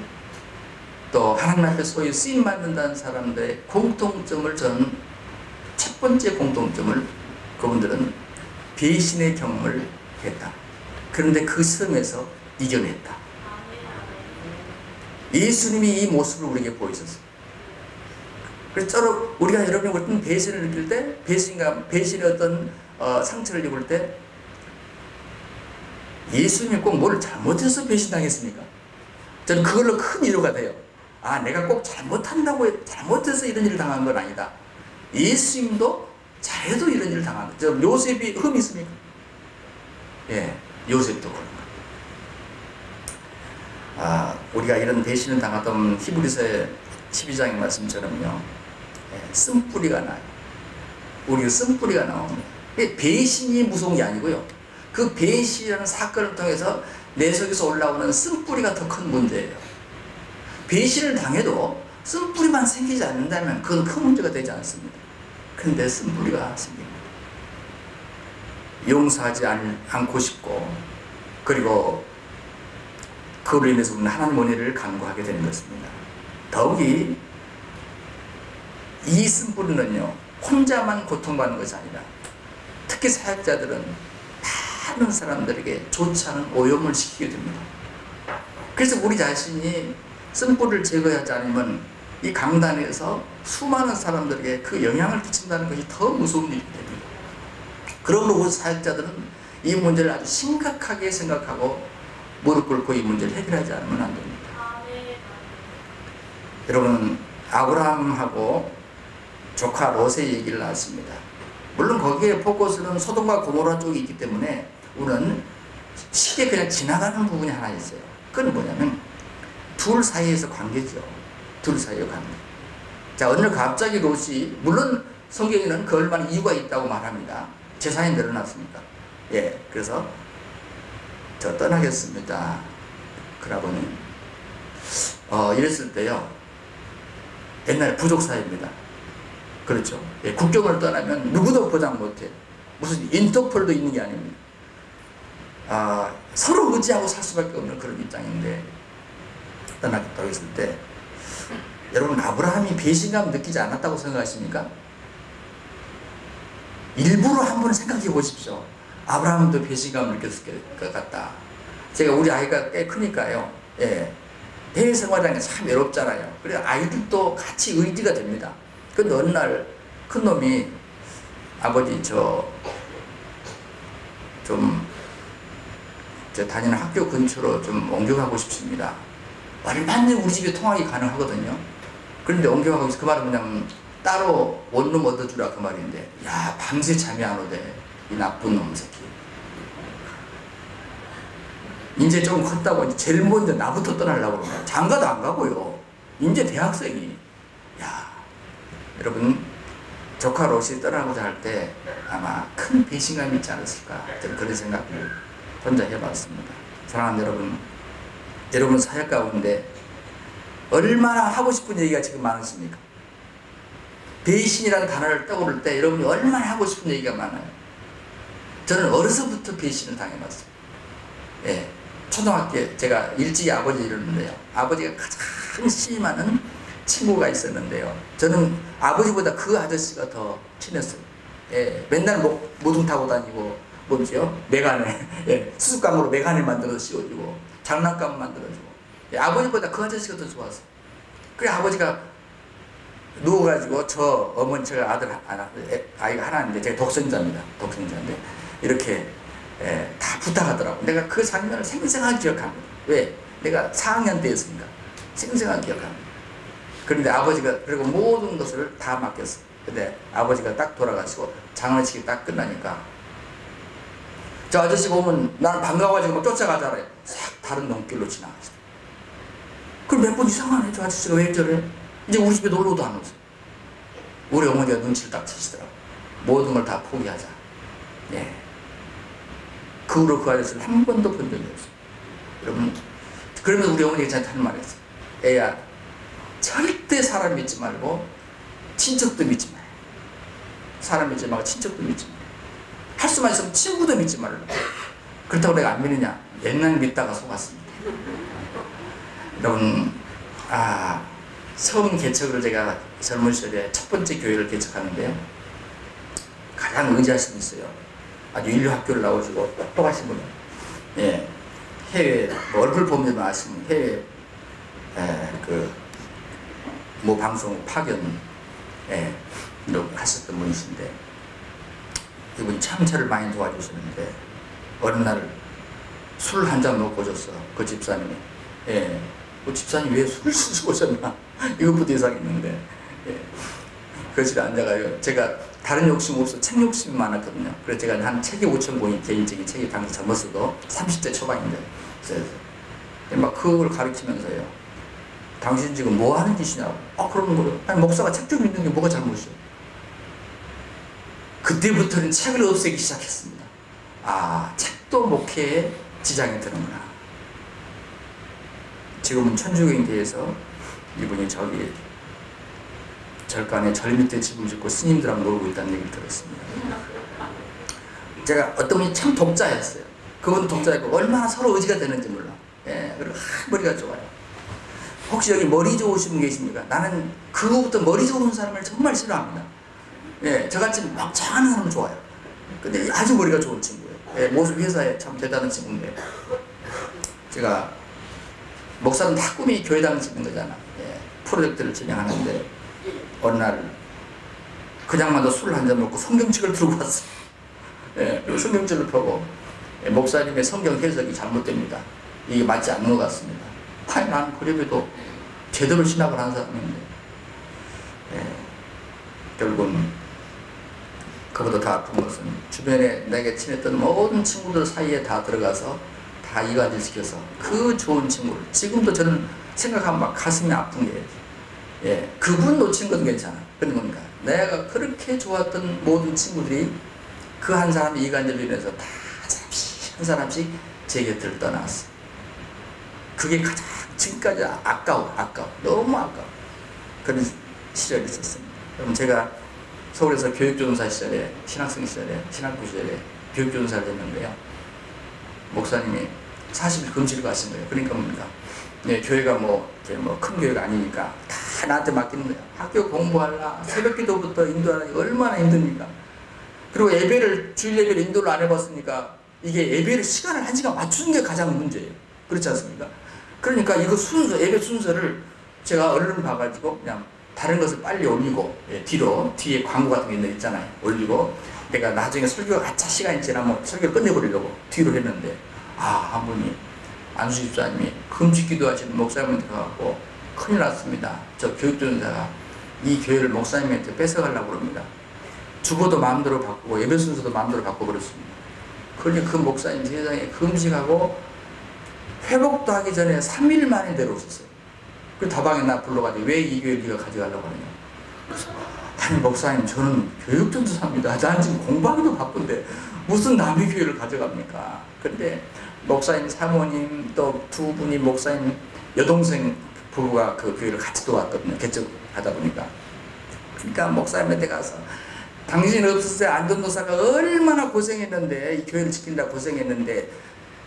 또 하나님 앞에 소위 쓰임받는다는 사람들의 공통점을, 저는 첫 번째 공통점을, 그분들은 배신의 경험을 했다. 그런데 그 시험에서 이겨냈다. 예수님이 이 모습을 우리에게 보이셨어요. 그래서 우리가 여러분이 어떤 배신을 느낄 때, 배신의 어떤 상처를 입을 때, 예수님이 꼭 뭘 잘못해서 배신당했습니까? 저는 그걸로 큰 위로가 돼요. 아, 내가 꼭 잘못해서 이런 일을 당한 건 아니다. 예수님도 잘해도 이런 일을 당한 거죠. 요셉이 흠이 있습니까? 예, 요셉도 그런 거예요. 우리가 이런 배신을 당하던 히브리서의 12장의 말씀처럼요, 쓴뿌리가 나요. 우리가 쓴뿌리가 나옵니다. 배신이 무서운 게 아니고요, 그 배신이라는 사건을 통해서 내 속에서 올라오는 쓴뿌리가 더 큰 문제예요. 배신을 당해도 쓴뿌리만 생기지 않는다면 그건 큰 문제가 되지 않습니다. 그런데 쓴뿌리가 생깁니다. 용서하지 않고 싶고, 그리고 그로 인해서 우리는 하나님 은혜를 간구하게 되는 것입니다. 더욱이 이 쓴뿌리는요, 혼자만 고통받는 것이 아니라 특히 사역자들은 많은 사람들에게 좋지 않은 오염을 시키게 됩니다. 그래서 우리 자신이 쓴뿌리를 제거하지 않으면 이 강단에서 수많은 사람들에게 그 영향을 끼친다는 것이 더 무서운 일이 됩니다. 그러므로 우리 사역자들은 이 문제를 아주 심각하게 생각하고 무릎 꿇고 이 문제를 해결하지 않으면 안 됩니다. 여러분, 아브라함하고 조카 롯의 얘기를 나왔습니다. 물론 거기에 포커스는 소돔과 고모라 쪽이 있기 때문에 우리는 쉽게 그냥 지나가는 부분이 하나 있어요. 그건 뭐냐면 둘 사이에서 관계죠. 둘 사이의 관계. 자, 어느 날 갑자기 롯이, 물론 성경에는 그 얼마나 이유가 있다고 말합니다. 재산이 늘어났으니까. 예, 그래서 저 떠나겠습니다. 그러고는 이랬을 때요, 옛날에 부족 사회입니다. 그렇죠. 예, 국경을 떠나면 누구도 보장 못해. 무슨 인터폴도 있는 게 아닙니다. 서로 의지하고 살 수밖에 없는 그런 입장인데, 떠나겠다고 했을 때, 여러분, 아브라함이 배신감 느끼지 않았다고 생각하십니까? 일부러 한번 생각해 보십시오. 아브라함도 배신감을 느꼈을 것 같다. 제가 우리 아이가 꽤 크니까요, 예, 해외 생활하는 게 참 외롭잖아요. 그래서 아이들도 같이 의지가 됩니다. 근데 어느 날 큰 놈이, 아버지 저 다니는 학교 근처로 좀 옮겨가고 싶습니다. 얼마든지 우리 집에 통학이 가능하거든요. 그런데 옮겨가고 있어. 그 말은 뭐냐면 따로 원룸 얻어주라 그 말인데, 야, 밤새 잠이 안 오대. 이 나쁜 놈 새끼. 이제 좀 컸다고 이제 제일 먼저 나부터 떠나려고 그러나 장가도 안 가고요. 이제 대학생이. 야, 여러분, 조카 롯이 떠나고자 할 때 아마 큰 배신감이 있지 않았을까, 저는 그런 생각을 혼자 해봤습니다. 사랑하는 여러분, 여러분 사역 가운데 얼마나 하고 싶은 얘기가 지금 많으십니까? 배신이라는 단어를 떠오를 때 여러분이 얼마나 하고 싶은 얘기가 많아요. 저는 어려서부터 배신을 당해봤어요. 예, 초등학교 제가 일찍이 아버지 이러는데요, 아버지가 가장 심한 친구가 있었는데요, 저는 아버지보다 그 아저씨가 더 친했어요. 예, 맨날 모둠 타고 다니고, 뭐죠? 메가네, 예, 수수깡으로 메가네 만들어서 씌워주고, 장난감 만들어주고, 예, 아버지보다 그 아저씨가 더 좋았어요. 그래, 아버지가 누워가지고 제가 아이가 하나인데, 제가 독생자입니다. 독생자인데, 이렇게, 예, 다 부탁하더라고. 내가 그 장면을 생생하게 기억합니다. 왜? 내가 4학년 때였으니까 생생하게 기억합니다. 그런데 아버지가 그리고 모든 것을 다 맡겼어요. 근데 아버지가 딱 돌아가시고 장례식이 딱 끝나니까 저 아저씨가 오면 나는 반가워가지고 막 쫓아가잖아요. 싹 다른 눈길로 지나가죠. 그럼 몇 번 이상하네. 저 아저씨가 왜 저래? 이제 우리 집에 놀러도 안 오세요. 우리 어머니가 눈치를 딱 채시더라고. 모든 걸 다 포기하자. 예. 그 후로 그 아저씨를 한 번도 본 적이 없어요. 여러분, 그러면서 우리 어머니가 저한테 하는 말이 있어요. 애야, 절대 사람 믿지 말고 친척도 믿지 마요. 사람 믿지 말고 친척도 믿지 마요. 할 수만 있으면 친구도 믿지 말라. 그렇다고 내가 안 믿느냐? 옛날 믿다가 속았습니다. 여러분, 처음 개척을 제가 젊은 시절에 첫 번째 교회를 개척하는데요, 가장 의지하신 분이 있어요. 아주 인류 학교를 나오시고 똑똑하신 분이에요. 예, 해외 얼굴 보면 아시면 해외 방송 파견 예, 하셨던 분이신데 이분이 참 저를 많이 도와주시는데 어느 날 술 한 잔 먹고 줬어. 그 집사님이. 예, 그 집사님 왜 술을 쓰고 오셨나 이것부터 이상했는데 예, 거실에 앉아가요. 제가 다른 욕심 없어 책 욕심이 많았거든요. 그래서 제가 한 책이 5천 권이 개인적인 책이 당시 젊었어도 30대 초반인데 그래서 막 그걸 가르치면서요. 당신 지금 뭐 하는 짓이냐고. 아 그러는 거예요. 아니 목사가 책 좀 읽는 게 뭐가 잘못이에요. 그때부터는 책을 없애기 시작했습니다. 아 책도 목회에 지장이 되는구나. 지금은 천주교인대에서 이분이 저기 절간에 절 밑에 집을 짓고 스님들하고 놀고 있다는 얘기를 들었습니다. 제가 어떤 분이 참 독자였어요. 그분도 독자였고 얼마나 서로 의지가 되는지 몰라. 예, 그리고 머리가 좋아요. 혹시 여기 머리 좋으신 분 계십니까? 나는 그거부터 머리 좋은 사람을 정말 싫어합니다. 예, 저같이 막장하는 사람은 좋아요. 근데 아주 머리가 좋은 친구예요. 예, 모습 회사에 참 대단한 친구인데 제가 목사는 다 꿈이 교회당을 짓는 거잖아. 예, 프로젝트를 진행하는데 어느 날 그냥마다 술 한 잔 먹고 성경책을 들고 왔어. 예, 그리고 성경책을 펴고 예, 목사님의 성경 해석이 잘못됩니다. 이게 맞지 않는 것 같습니다. 아니 나는 그래도 제대로 신학을 한 사람인데 예, 결국은 그보다 더 아픈 것은 주변에 내게 친했던 모든 친구들 사이에 다 들어가서 다 이간질 시켜서 그 좋은 친구를 지금도 저는 생각하면 막 가슴이 아픈 게 예, 그분 놓친 건 괜찮아. 그런 겁니까? 내가 그렇게 좋았던 모든 친구들이 그 한 사람의 이간질로 인해서 다 한 사람씩 제 곁을 떠나왔어. 그게 가장 지금까지 아까워. 너무 아까워. 그런 시절이 있었습니다. 그럼 제가 서울에서 교육조종사 시절에, 신학생 시절에, 신학부 시절에 교육조종사를 했는데요. 목사님이 40일 금식을 가신 거예요. 그러니까 뭡니까? 네, 교회가 큰 교회가 아니니까 다 나한테 맡기는 거예요. 학교 공부하려 새벽 기도부터 인도하는 게 얼마나 힘듭니까? 그리고 예배를, 주일 예배를 인도를 안 해봤으니까 이게 예배를 시간을 1시간 맞추는 게 가장 문제예요. 그렇지 않습니까? 그러니까 이거 순서, 예배 순서를 제가 얼른 봐가지고 그냥 다른 것을 빨리 올리고 예, 뒤에 광고 같은 게 있잖아요. 올리고 내가 나중에 설교가 아차 시간이 지나면 설교를 끝내버리려고 뒤로 했는데 한 분이 안수 집사님이 금식 기도하시는 목사님한테 가고 큰일 났습니다. 저 교육전사가 이 교회를 목사님한테 뺏어가려고 그럽니다. 주보도 마음대로 바꾸고 예배 순서도 마음대로 바꿔버렸습니다. 그러니 그 목사님 세상에 금식하고 회복도 하기 전에 3일 만에 내려오셨어요. 그 다방에 나 불러가지고 왜 이 교회를 네가 가져가려고 하느냐. 그래서 아니 목사님 저는 교육전도사입니다. 난 지금 공부하기도 바쁜데 무슨 남의 교회를 가져갑니까? 근데 목사님 사모님 또 두 분이 목사님 여동생 부부가 그 교회를 같이 도왔거든요. 개척하다 보니까. 그러니까 목사님한테 가서 당신 없을 때 안전도사가 얼마나 고생했는데 이 교회를 지킨다고 고생했는데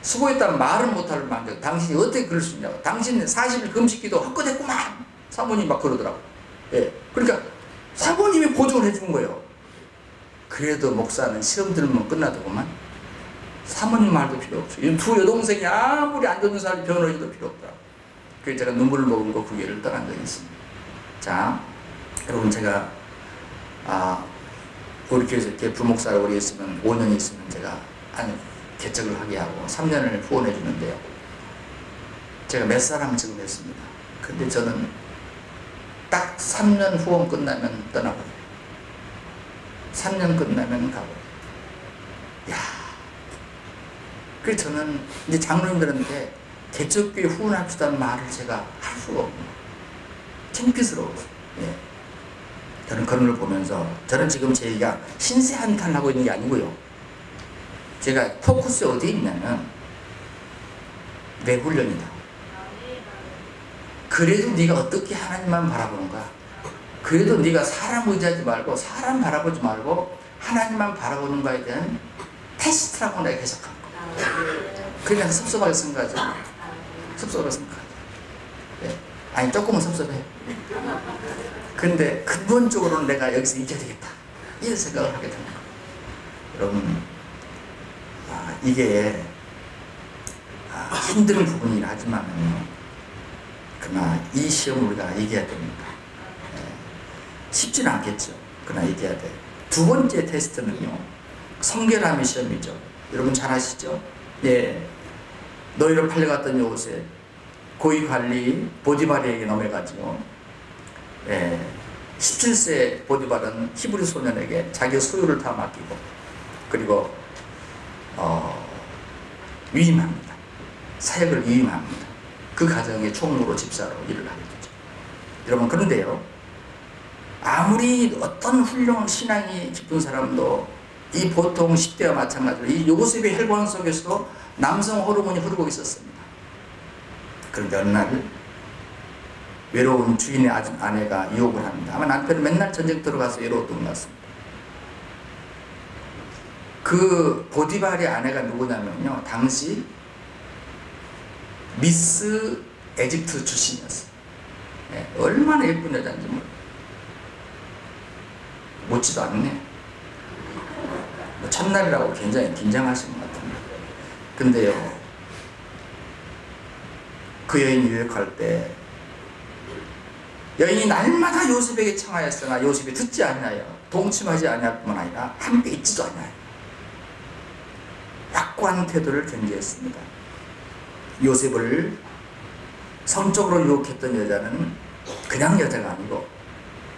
수고했다는 말은 못할 망정 당신이 어떻게 그럴 수 있냐고. 당신은 40일 금식기도 헛것했구만. 사모님 막 그러더라고. 예. 그러니까 사모님이 보증을 해주는 거예요. 그래도 목사는 시험 들면 끝나더구만. 사모님 말도 필요 없어. 이 두 여동생이 아무리 안전도사를 변호해도 필요 없더라고. 그래서 제가 눈물을 머금고 그 교회를 떠난 적이 있습니다. 자, 여러분 제가 우리 교회에서 이렇게 부목사가 오래 있으면 5년이 있으면 제가 개척을 하게 하고 3년을 후원해 주는데요. 제가 몇 사람 지금 했습니다. 근데 저는 딱 3년 후원 끝나면 떠나버려요. 3년 끝나면 가버려요. 야, 그래서 저는 이제 장로님들한테 개척교회 후원합시다는 말을 제가 할 수가 없는 거예요. 창피스러워서. 예. 저는 그런 걸 보면서 저는 지금 제 얘기가 신세 한탄하고 있는 게 아니고요. 제가 포커스에 어디에 있냐면 내 훈련이다. 그래도 네가 어떻게 하나님만 바라보는가? 그래도 네가 사람 의지하지 말고 사람 바라보지 말고 하나님만 바라보는가에 대한 테스트라고 내가 해석한 거야. 그냥 섭섭하게 생각하지. 섭섭하게 생각하지. 네. 아니 조금은 섭섭해. 근데 근본적으로는 내가 여기서 이겨야 되겠다. 이런 생각을 하게 되는 거야. 여러분 이게 힘든 부분이긴 하지만 그러나 이 시험을 우리가 이겨야 됩니다. 쉽지는 않겠죠. 그러나 이겨야 돼. 두 번째 테스트는요, 성결함의 시험이죠. 여러분 잘 아시죠? 예, 너희로 팔려갔던 요셉 고위 관리 보디발에게 넘어가지고, 예, 17세 보디발은 히브리 소년에게 자기 소유를 다 맡기고, 그리고 위임합니다. 사역을 위임합니다. 그 가정의 총무로 집사로 일을 하게 되죠. 여러분, 그런데요, 아무리 어떤 훌륭한 신앙이 깊은 사람도 이 보통 10대와 마찬가지로 이 요셉의 혈관 속에서도 남성 호르몬이 흐르고 있었습니다. 그런데 어느 날 외로운 주인의 아내가 유혹을 합니다. 아마 남편은 맨날 전쟁 들어가서 외로웠던 것 같습니다. 그 보디발의 아내가 누구냐면요, 당시 미스 에집트 출신이었어요. 네, 얼마나 예쁜 여자인지 못지도 않네. 첫날이라고 굉장히 긴장하신 것 같은데. 근데요, 그 여인이 유혹할 때 여인이 날마다 요셉에게 청하였으나 요셉이 듣지 않냐요. 동침하지 않을 뿐만 아니라 함께 있지도 않냐요. 확고한 태도를 견지했습니다. 요셉을 성적으로 유혹했던 여자는 그냥 여자가 아니고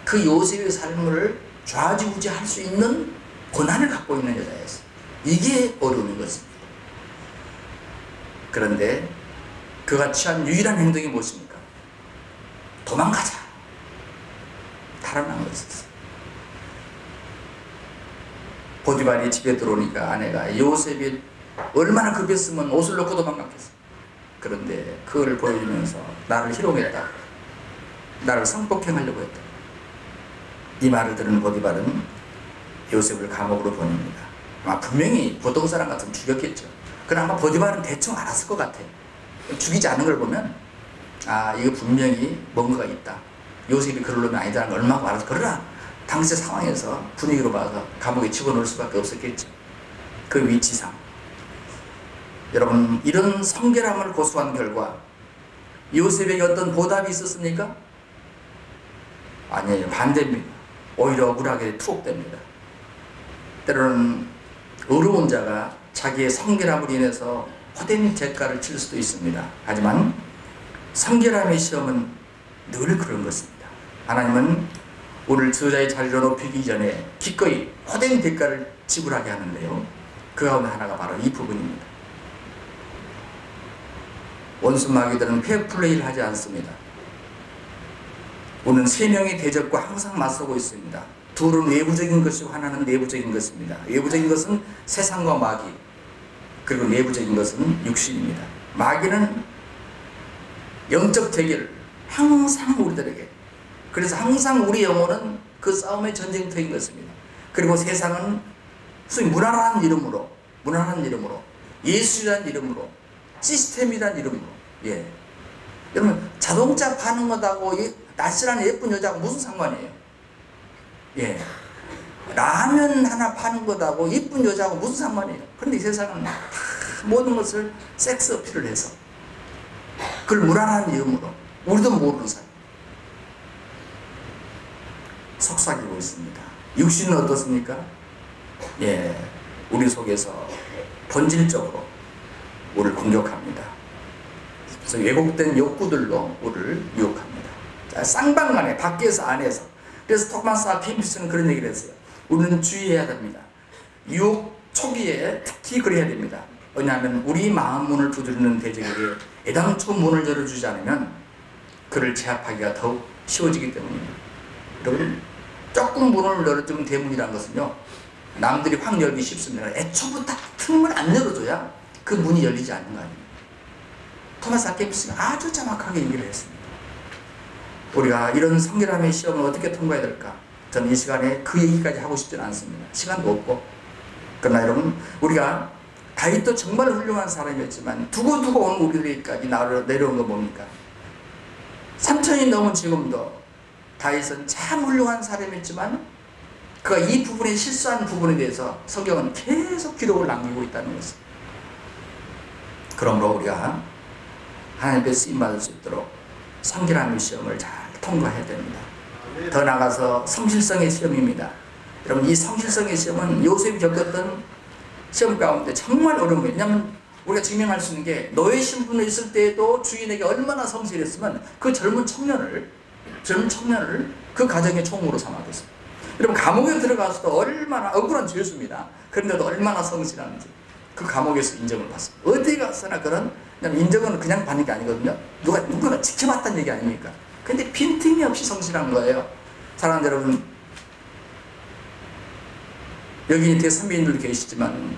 그 요셉의 삶을 좌지우지할 수 있는 권한을 갖고 있는 여자였어요. 이게 어려운 것입니다. 그런데 그가 취한 유일한 행동이 무엇입니까? 도망가자. 달아난 것이었어요. 보디발이 집에 들어오니까 아내가 요셉이 얼마나 급했으면 옷을 놓고 도망갔겠어. 그런데 그걸 보여주면서 나를 희롱했다. 나를 성폭행하려고 했다. 이 말을 들은 보디발은 요셉을 감옥으로 보냅니다. 아마 분명히 보통 사람 같으면 죽였겠죠. 그러나 아마 보디발은 대충 알았을 것 같아요. 죽이지 않은 걸 보면 아, 이거 분명히 뭔가가 있다. 요셉이 그럴 놈이 아니다는 걸 얼마나 알아서. 그러나 당시 상황에서 분위기로 봐서 감옥에 집어넣을 수밖에 없었겠죠. 그 위치상. 여러분, 이런 성결함을 고수한 결과 요셉에게 어떤 보답이 있었습니까? 아니에요. 반대입니다. 오히려 억울하게 투옥됩니다. 때로는 의로운 자가 자기의 성결함으로 인해서 헛된 대가를 칠 수도 있습니다. 하지만 성결함의 시험은 늘 그런 것입니다. 하나님은 우리를 저자의 자리로 높이기 전에 기꺼이 헛된 대가를 지불하게 하는데요, 그 가운데 하나가 바로 이 부분입니다. 원수 마귀들은 페어플레이를 하지 않습니다. 우리는 세 명의 대적과 항상 맞서고 있습니다. 둘은 외부적인 것이고 하나는 내부적인 것입니다. 외부적인 것은 세상과 마귀, 그리고 내부적인 것은 육신입니다. 마귀는 영적 대결을 항상 우리들에게, 그래서 항상 우리 영혼은 그 싸움의 전쟁터인 것입니다. 그리고 세상은 소위 무난한 이름으로 예수라는 이름으로 시스템이라는 이름으로, 예, 여러분 자동차 파는 것하고 날씬한 예쁜 여자하고 무슨 상관이에요? 예, 라면 하나 파는 것하고 예쁜 여자하고 무슨 상관이에요? 그런데 이 세상은 모든 것을 섹스 어필을 해서 그걸 무난한 이름으로 우리도 모르는 사람 속삭이고 있습니다. 육신은 어떻습니까? 예, 우리 속에서 본질적으로 우리를 공격합니다. 그래서 왜곡된 욕구들로 우리를 유혹합니다. 자, 쌍방간에 밖에서 안에서. 그래서 토마스 아 켐피스는 그런 얘기를 했어요. 우리는 주의해야 됩니다. 유혹 초기에 특히 그래야 됩니다. 왜냐하면 우리 마음 문을 두드리는 대적에게 애당초 문을 열어주지 않으면 그를 제압하기가 더욱 쉬워지기 때문입니다. 여러분, 조금 문을 열어주면 대문이라는 것은요, 남들이 확 열기 쉽습니다. 애초부터 틈을 안 열어줘야 그 문이 열리지 않는 거 아닙니까? 토마스 아 켐피스가 아주 정확하게 얘기를 했습니다. 우리가 이런 성결함의 시험을 어떻게 통과해야 될까? 저는 이 시간에 그 얘기까지 하고 싶지는 않습니다. 시간도 없고. 그러나 여러분, 우리가 다윗도 정말 훌륭한 사람이었지만 두고두고 온 우리들에게까지 내려온 거 뭡니까? 3천이 넘은 지금도 다윗은 참 훌륭한 사람이었지만 그가 이 부분에 실수한 부분에 대해서 성경은 계속 기록을 남기고 있다는 것입니다. 그러므로 우리가 하나님께 쓰임받을 수 있도록 성결함의 시험을 잘 통과해야 됩니다. 더 나가서 성실성의 시험입니다. 여러분 이 성실성의 시험은 요셉이 겪었던 시험 가운데 정말 어려운 거예요. 왜냐하면 우리가 증명할 수 있는 게 노예 신분에 있을 때에도 주인에게 얼마나 성실했으면 그 젊은 청년을 그 가정의 총으로 삼았겠어요. 여러분 감옥에 들어가서도 얼마나 억울한 죄수입니다. 그런데도 얼마나 성실한지 그 감옥에서 인정을 받습니다. 어디 가서나 그런 인정은 그냥 받는 게 아니거든요. 누가 지켜봤다는 얘기 아닙니까? 근데 빈틈이 없이 성실한 거예요. 사랑하는 여러분, 여기 뒤에 선배님들도 계시지만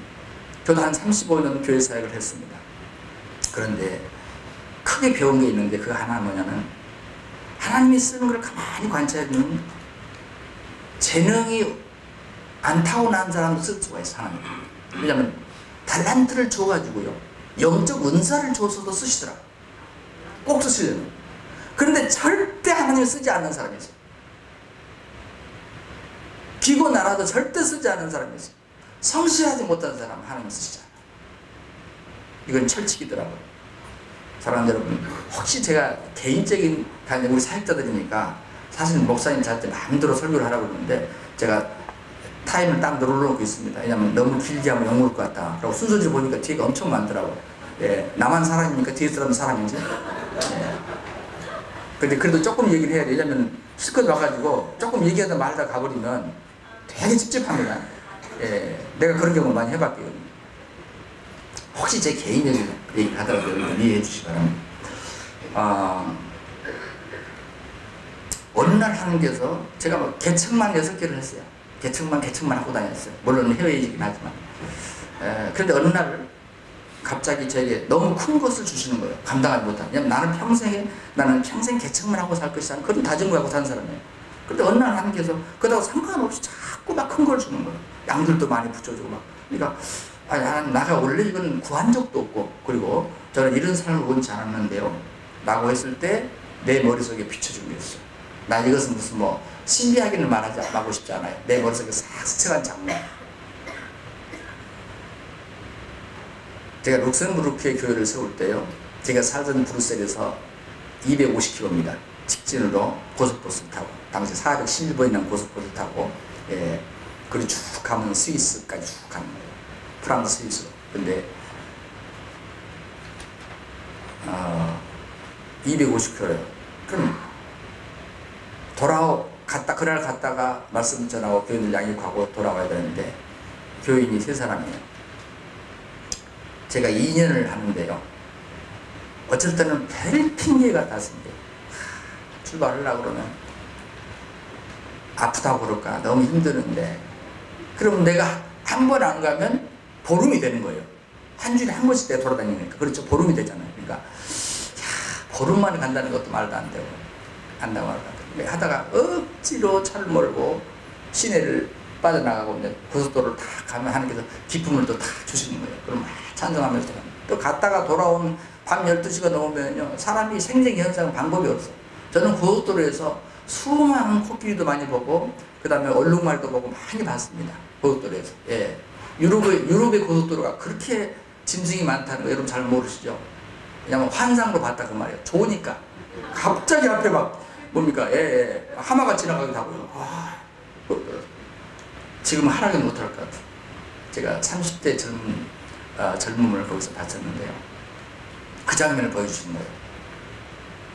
저도 한 35년 교회 사역을 했습니다. 그런데 크게 배운 게 있는데 그 하나 뭐냐면 하나님이 쓰는 걸 가만히 관찰해보면 재능이 안 타고난 사람도 쓸 수가 있어. 하나님. 왜냐하면 달란트를 줘가지고요 영적 은사를 줘서도 쓰시더라. 꼭 쓰시려면. 그런데 절대 하나님을 쓰지 않는 사람이 있어요. 기고 나라도 절대 쓰지 않는 사람이 있어요. 성실하지 못한 사람 하나님 쓰시지 않아요. 이건 철칙이더라고요. 사랑하는 여러분, 혹시 제가 개인적인 우리 사역자들이니까 사실 목사님 저한테 마음대로 설교를 하라고 그러는데 제가 타임을 딱 늘어놓고 있습니다. 왜냐하면 너무 길게 하면 욕먹을 것 같다. 그리고 순서대로 보니까 뒤가 엄청 많더라고요. 예, 나만 사람이니까 뒤에 사람은 사람이지. 예. 근데 그래도 조금 얘기를 해야 돼. 왜냐면 실컷 와가지고 조금 얘기하다 말다 가버리면 되게 찝찝합니다. 예, 내가 그런 경험을 많이 해봤거든요. 혹시 제 개인적인 얘기를 하더라도 여러분 이해해 주시기 바랍니다. 어느 날 하나님께서 제가 뭐 개척만 6개를 했어요. 개척만 하고 다녔어요. 물론 해외이긴 하지만. 그런데 어느 날 갑자기 저에게 너무 큰 것을 주시는 거예요. 감당하지 못한. 왜냐면 나는 평생 개척만 하고 살 것이라는 그런 다짐을 갖고 사는 사람이에요. 그런데 어느 날 하나님께서 그다고 상관없이 자꾸 막 큰 걸 주는 거예요. 양들도 많이 붙여주고 막. 그러니까 나가 원래 이건 구한 적도 없고 그리고 저는 이런 삶을 원치 않았는데요 라고 했을 때 내 머릿속에 비춰준 게 있어요. 나 이것은 무슨 뭐 신비하기는 말하고 싶지 않아요. 내 머릿속에 싹 스쳐간 장면. 제가 룩셈부르크의 교회를 세울 때요 제가 살던 브뤼셀에서 250km입니다. 직진으로 고속버스를 타고 당시 411번이라는 고속버스를 타고 예, 그리고 쭉 가면 스위스까지 쭉 가는 거예요. 프랑스 스위스로. 근데 250km예요. 그럼 그날 갔다가 말씀 전하고 교인들 양육하고 돌아와야 되는데 교인이 3사람이에요. 제가 2년을 하는데요. 어쩔 때는 별 핑계가 닿습니다. 출발하려고 그러면 아프다고 그럴까 너무 힘드는데 그럼 내가 한 번 안 가면 보름이 되는 거예요. 한 주에 한 번씩 내가 돌아다니니까. 그렇죠. 보름이 되잖아요. 그러니까 보름 만에 간다는 것도 말도 안 되고 안다고 말도 안 되고 하다가 억지로 차를 몰고 시내를 빠져나가고 이제 고속도로를 다 가면 하나님께서 기쁨을 또 다 주시는 거예요. 그럼 막 찬송하면서 또 갔다가 돌아온 밤 12시가 넘으면요 사람이 생생현상 방법이 없어. 저는 고속도로에서 수많은 코끼리도 많이 보고 그 다음에 얼룩말도 보고 많이 봤습니다. 고속도로에서. 예. 유럽의 고속도로가 그렇게 짐승이 많다는 거 여러분 잘 모르시죠? 왜냐면 환상으로 봤다 그 말이에요. 좋으니까 갑자기 앞에 막 뭡니까 하마가 지나가기도 하고요. 지금 하락은 못할 것 같아요. 제가 30대 젊음을 거기서 바쳤는데요. 그 장면을 보여주신 거예요.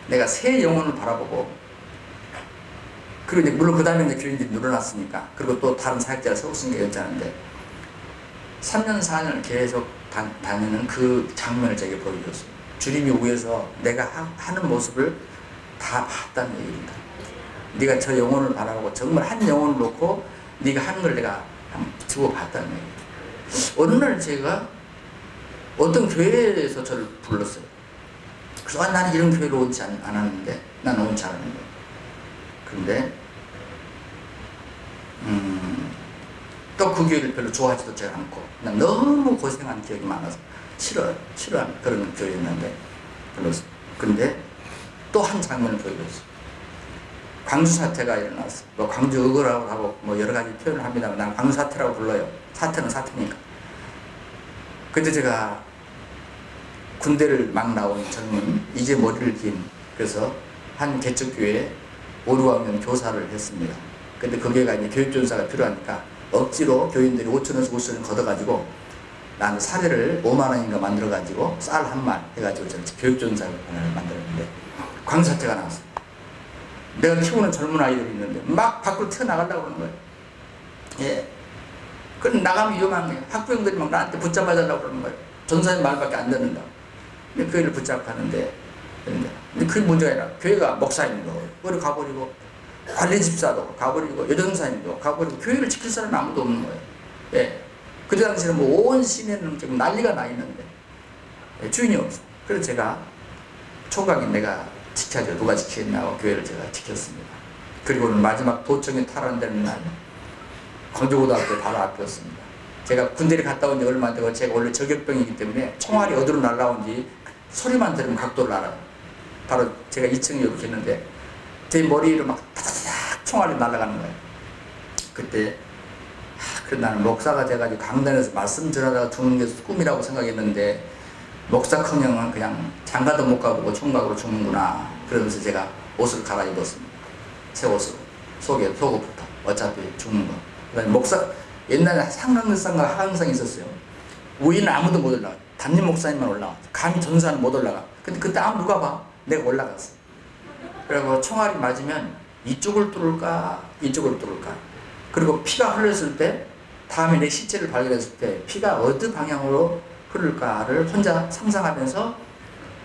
내가 새 영혼을 바라보고 그리고 이제 물론 그 다음에 이제 교인들이 늘어났으니까 그리고 또 다른 사역자를 세우신 게 괜찮은데 3년 4년을 계속 다니는 그 장면을 제게 보여줬어요. 주님이 위에서 내가 하는 모습을 다 봤다는 얘기입니다. 네가 저 영혼을 바라보고 정말 한 영혼을 놓고 네가 하는 걸 내가 두고 봤다는 얘기예요. 어느 날 제가 어떤 교회에서 저를 불렀어요. 그래서 나는 이런 교회를 원치 않았는데 나는 원치 않았는데 그런데 또 그 교회를 별로 좋아하지도 않고 난 너무 고생한 기억이 많아서 싫어하는 그런 교회였는데 불렀어요. 근데 또 한 장면을 보여줬어요. 광주 사태가 일어났어요. 뭐 광주 의거라고 하고 뭐 여러 가지 표현을 합니다만 난 광주 사태라고 불러요. 사태는 사태니까. 그때 제가 군대를 막 나온 젊은 이제 머리를 긴 그래서 한 개척교회에 5, 6학년 교사를 했습니다. 근데 그 교회가 이제 교육전사가 필요하니까 억지로 교인들이 5,000원씩 5,000원 걷어가지고 나는 사례를 5만 원인가 만들어가지고 쌀 한 말 해가지고 저는 교육전사를 하나를 만들었는데 광사태가 나왔어요. 내가 키우는 젊은 아이들이 있는데 막 밖으로 튀어나가려고 그러는 거예요. 예. 그럼 나가면 위험한 거예요. 학부형들이 막 나한테 붙잡아달라고 그러는 거예요. 전사님 말밖에 안 듣는다. 근데 교회를 붙잡하는데 근데 그게 문제가 아니라 교회가 목사님도 그걸 가버리고 관리 집사도 가버리고 여전사님도 가버리고 교회를 지킬 사람이 아무도 없는 거예요. 예. 그때 당시에는 뭐 온 시내는 지금 난리가 나 있는데 예, 주인이 없어. 그래서 제가 총각인 내가 지켜줘. 누가 지키겠냐고 교회를 제가 지켰습니다. 그리고는 마지막 도청이 탈환되는 날 광주고등학교 바로 앞이었습니다. 제가 군대를 갔다 온 지 얼마 안 되고 제가 원래 저격병이기 때문에 총알이 어디로 날라온지 소리만 들으면 각도를 알아요. 바로 제가 2층에 이렇게 했는데 제 머리로 막 타다닥 총알이 날아가는 거예요. 그때 그래 나는 목사가 돼가지고 강단에서 말씀 전하다가 죽는 게 꿈이라고 생각했는데 목사커녕은 그냥 장가도 못 가보고 총각으로 죽는구나. 그러면서 제가 옷을 갈아입었습니다. 새 옷으로 속에 속옷부터 어차피 죽는 거. 그다음에 목사 옛날에 상강상과 하강상이 있었어요. 위는 아무도 못 올라가. 담임 목사님만 올라가. 감히 전사는 못 올라가. 근데 그때 아무 누가 봐. 내가 올라갔어. 그리고 총알이 맞으면 이쪽을 뚫을까 이쪽을 뚫을까. 그리고 피가 흘렀을 때 다음에 내 시체를 발견했을 때 피가 어느 방향으로 흐를까를 혼자 상상하면서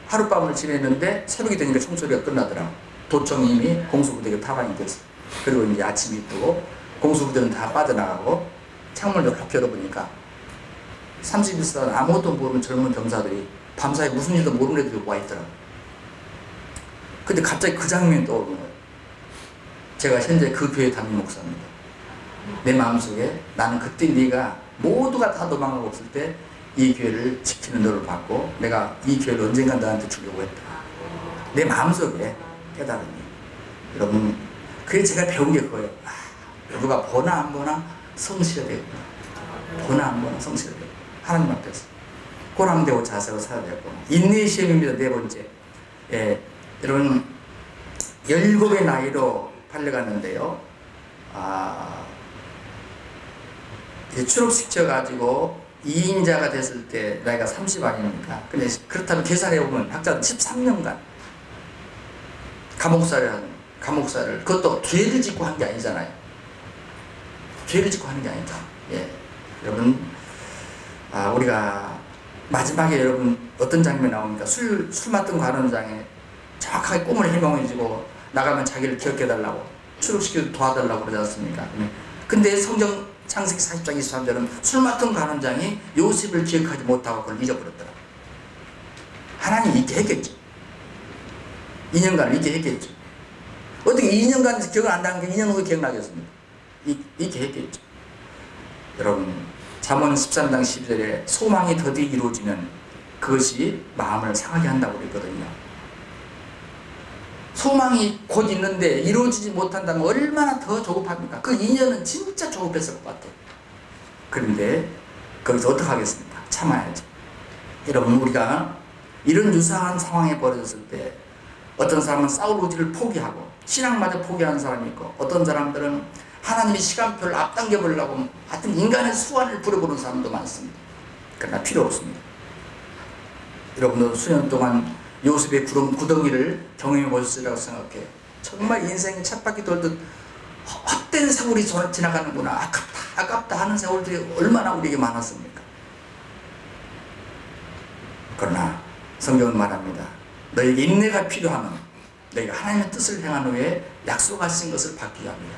하룻밤을 지냈는데 새벽이 되니까 총소리가 끝나더라고. 도청이 이미 공수부대가 타반이 됐어. 그리고 이제 아침이 뜨고 공수부대는 다 빠져나가고 창문을 이렇게 열어보니까 31살 아무것도 모르는 젊은 병사들이 밤사이 무슨 일도 모르는 애들이 와 있더라고. 근데 갑자기 그 장면이 떠오르는 거예요. 제가 현재 그 교회 담임 목사입니다. 내 마음속에 나는 그때 네가 모두가 다 도망가고 없을 때 이 교회를 지키는 너를 받고 내가 이 교회를 언젠가 너한테 주려고 했다. 내 마음속에 깨달음이. 여러분 그래서 제가 배운 게 그거예요. 누가 보나 안 보나 성실해야 되겠구나. 보나 안 보나 성실해야 되겠구나. 하나님 앞에서 고랑되고 자세로 살아야 되겠구나. 인내의 시험입니다. 네 번째. 예, 여러분 17의 나이로 팔려갔는데요. 출업시켜가지고 2인자가 됐을 때 나이가 30 아닙니까? 근데 그렇다면 계산해보면 학자는 13년간 감옥살을 그것도 죄를 짓고 한 게 아니잖아요. 죄를 짓고 하는 게 아니다. 예. 여러분 우리가 마지막에 여러분 어떤 장면이 나옵니까? 술 맡은 관원장에 정확하게 꿈을 해명해주고 나가면 자기를 기억해달라고 출국시켜서 도와달라고 그러지 않습니까? 근데 성경 창세기 40장 23절은 술 맡은 관원장이 요셉을 기억하지 못하고 그걸 잊어버렸더라. 하나님이 있게 했겠죠. 2년간을 있게 했겠죠. 어떻게 2년간 기억을 안 나는 게 2년 후에 기억나겠습니까? 있게 했겠죠. 여러분 잠언 13장 12절에 소망이 더디 이루어지면 그것이 마음을 상하게 한다고 그랬거든요. 소망이 곧 있는데 이루어지지 못한다면 얼마나 더 조급합니까? 그 2년은 진짜 조급했을 것 같아요. 그런데 거기서 어떻게 하겠습니까? 참아야죠. 여러분 우리가 이런 유사한 상황에 벌어졌을 때 어떤 사람은 싸울 의지를 포기하고 신앙마저 포기하는 사람이 있고 어떤 사람들은 하나님의 시간표를 앞당겨 보려고 하여튼 인간의 수완을 부려보는 사람도 많습니다. 그러나 필요 없습니다. 여러분도 수년 동안 요셉의 구덩이를 경험해 보셨으리라고 생각해요. 정말 인생이 쳇바퀴 돌듯 헛된 세월이 지나가는구나. 아깝다 하는 세월들이 얼마나 우리에게 많았습니까? 그러나 성경은 말합니다. 너에게 인내가 필요하면 너희가 하나님의 뜻을 행한 후에 약속하신 것을 받기 합니다.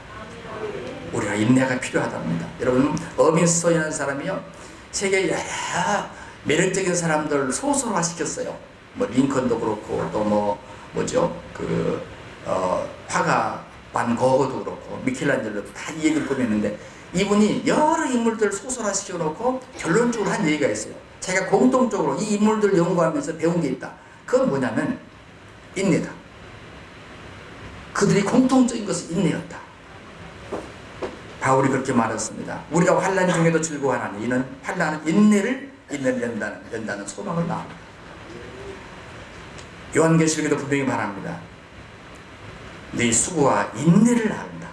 우리가 인내가 필요하답니다. 여러분 어민스톤이라는 사람이요 세계 여러 매력적인 사람들 소설화 시켰어요. 뭐 링컨도 그렇고 또 화가 반 고흐도 그렇고 미켈란젤로도 다 이 얘기를 꾸몄는데 이분이 여러 인물들을 소설화 시켜놓고 결론적으로 한 얘기가 있어요. 자기가 공통적으로 이 인물들을 연구하면서 배운 게 있다. 그건 뭐냐면 인내다. 그들이 공통적인 것은 인내였다. 바울이 그렇게 말했습니다. 우리가 환난 중에도 즐거워하나니 이는 환난은 인내를 연다는 소망을 낳습니다. 요한계시록에도 분명히 말합니다. 네 수고와 인내를 안다.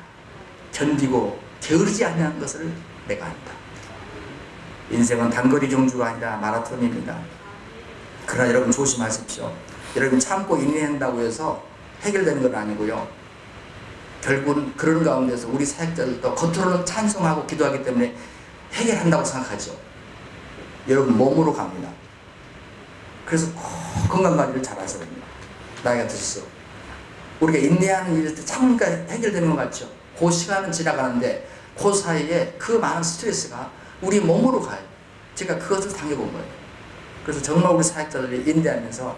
견디고 게으르지 않는 것을 내가 안다. 인생은 단거리 경주가 아니라 마라톤입니다. 그러나 여러분 조심하십시오. 여러분 참고 인내한다고 해서 해결되는 건 아니고요. 결국은 그런 가운데서 우리 사역자들도 겉으로는 찬송하고 기도하기 때문에 해결한다고 생각하죠. 여러분 몸으로 갑니다. 그래서 꼭 건강관리를 잘하셔야 됩니다. 나이가 드셨어. 우리가 인내하는 일일 때 참으니까 해결되는 것 같죠. 그 시간은 지나가는데 그 사이에 그 많은 스트레스가 우리 몸으로 가요. 제가 그것을 당해본 거예요. 그래서 정말 우리 사역자들이 인내하면서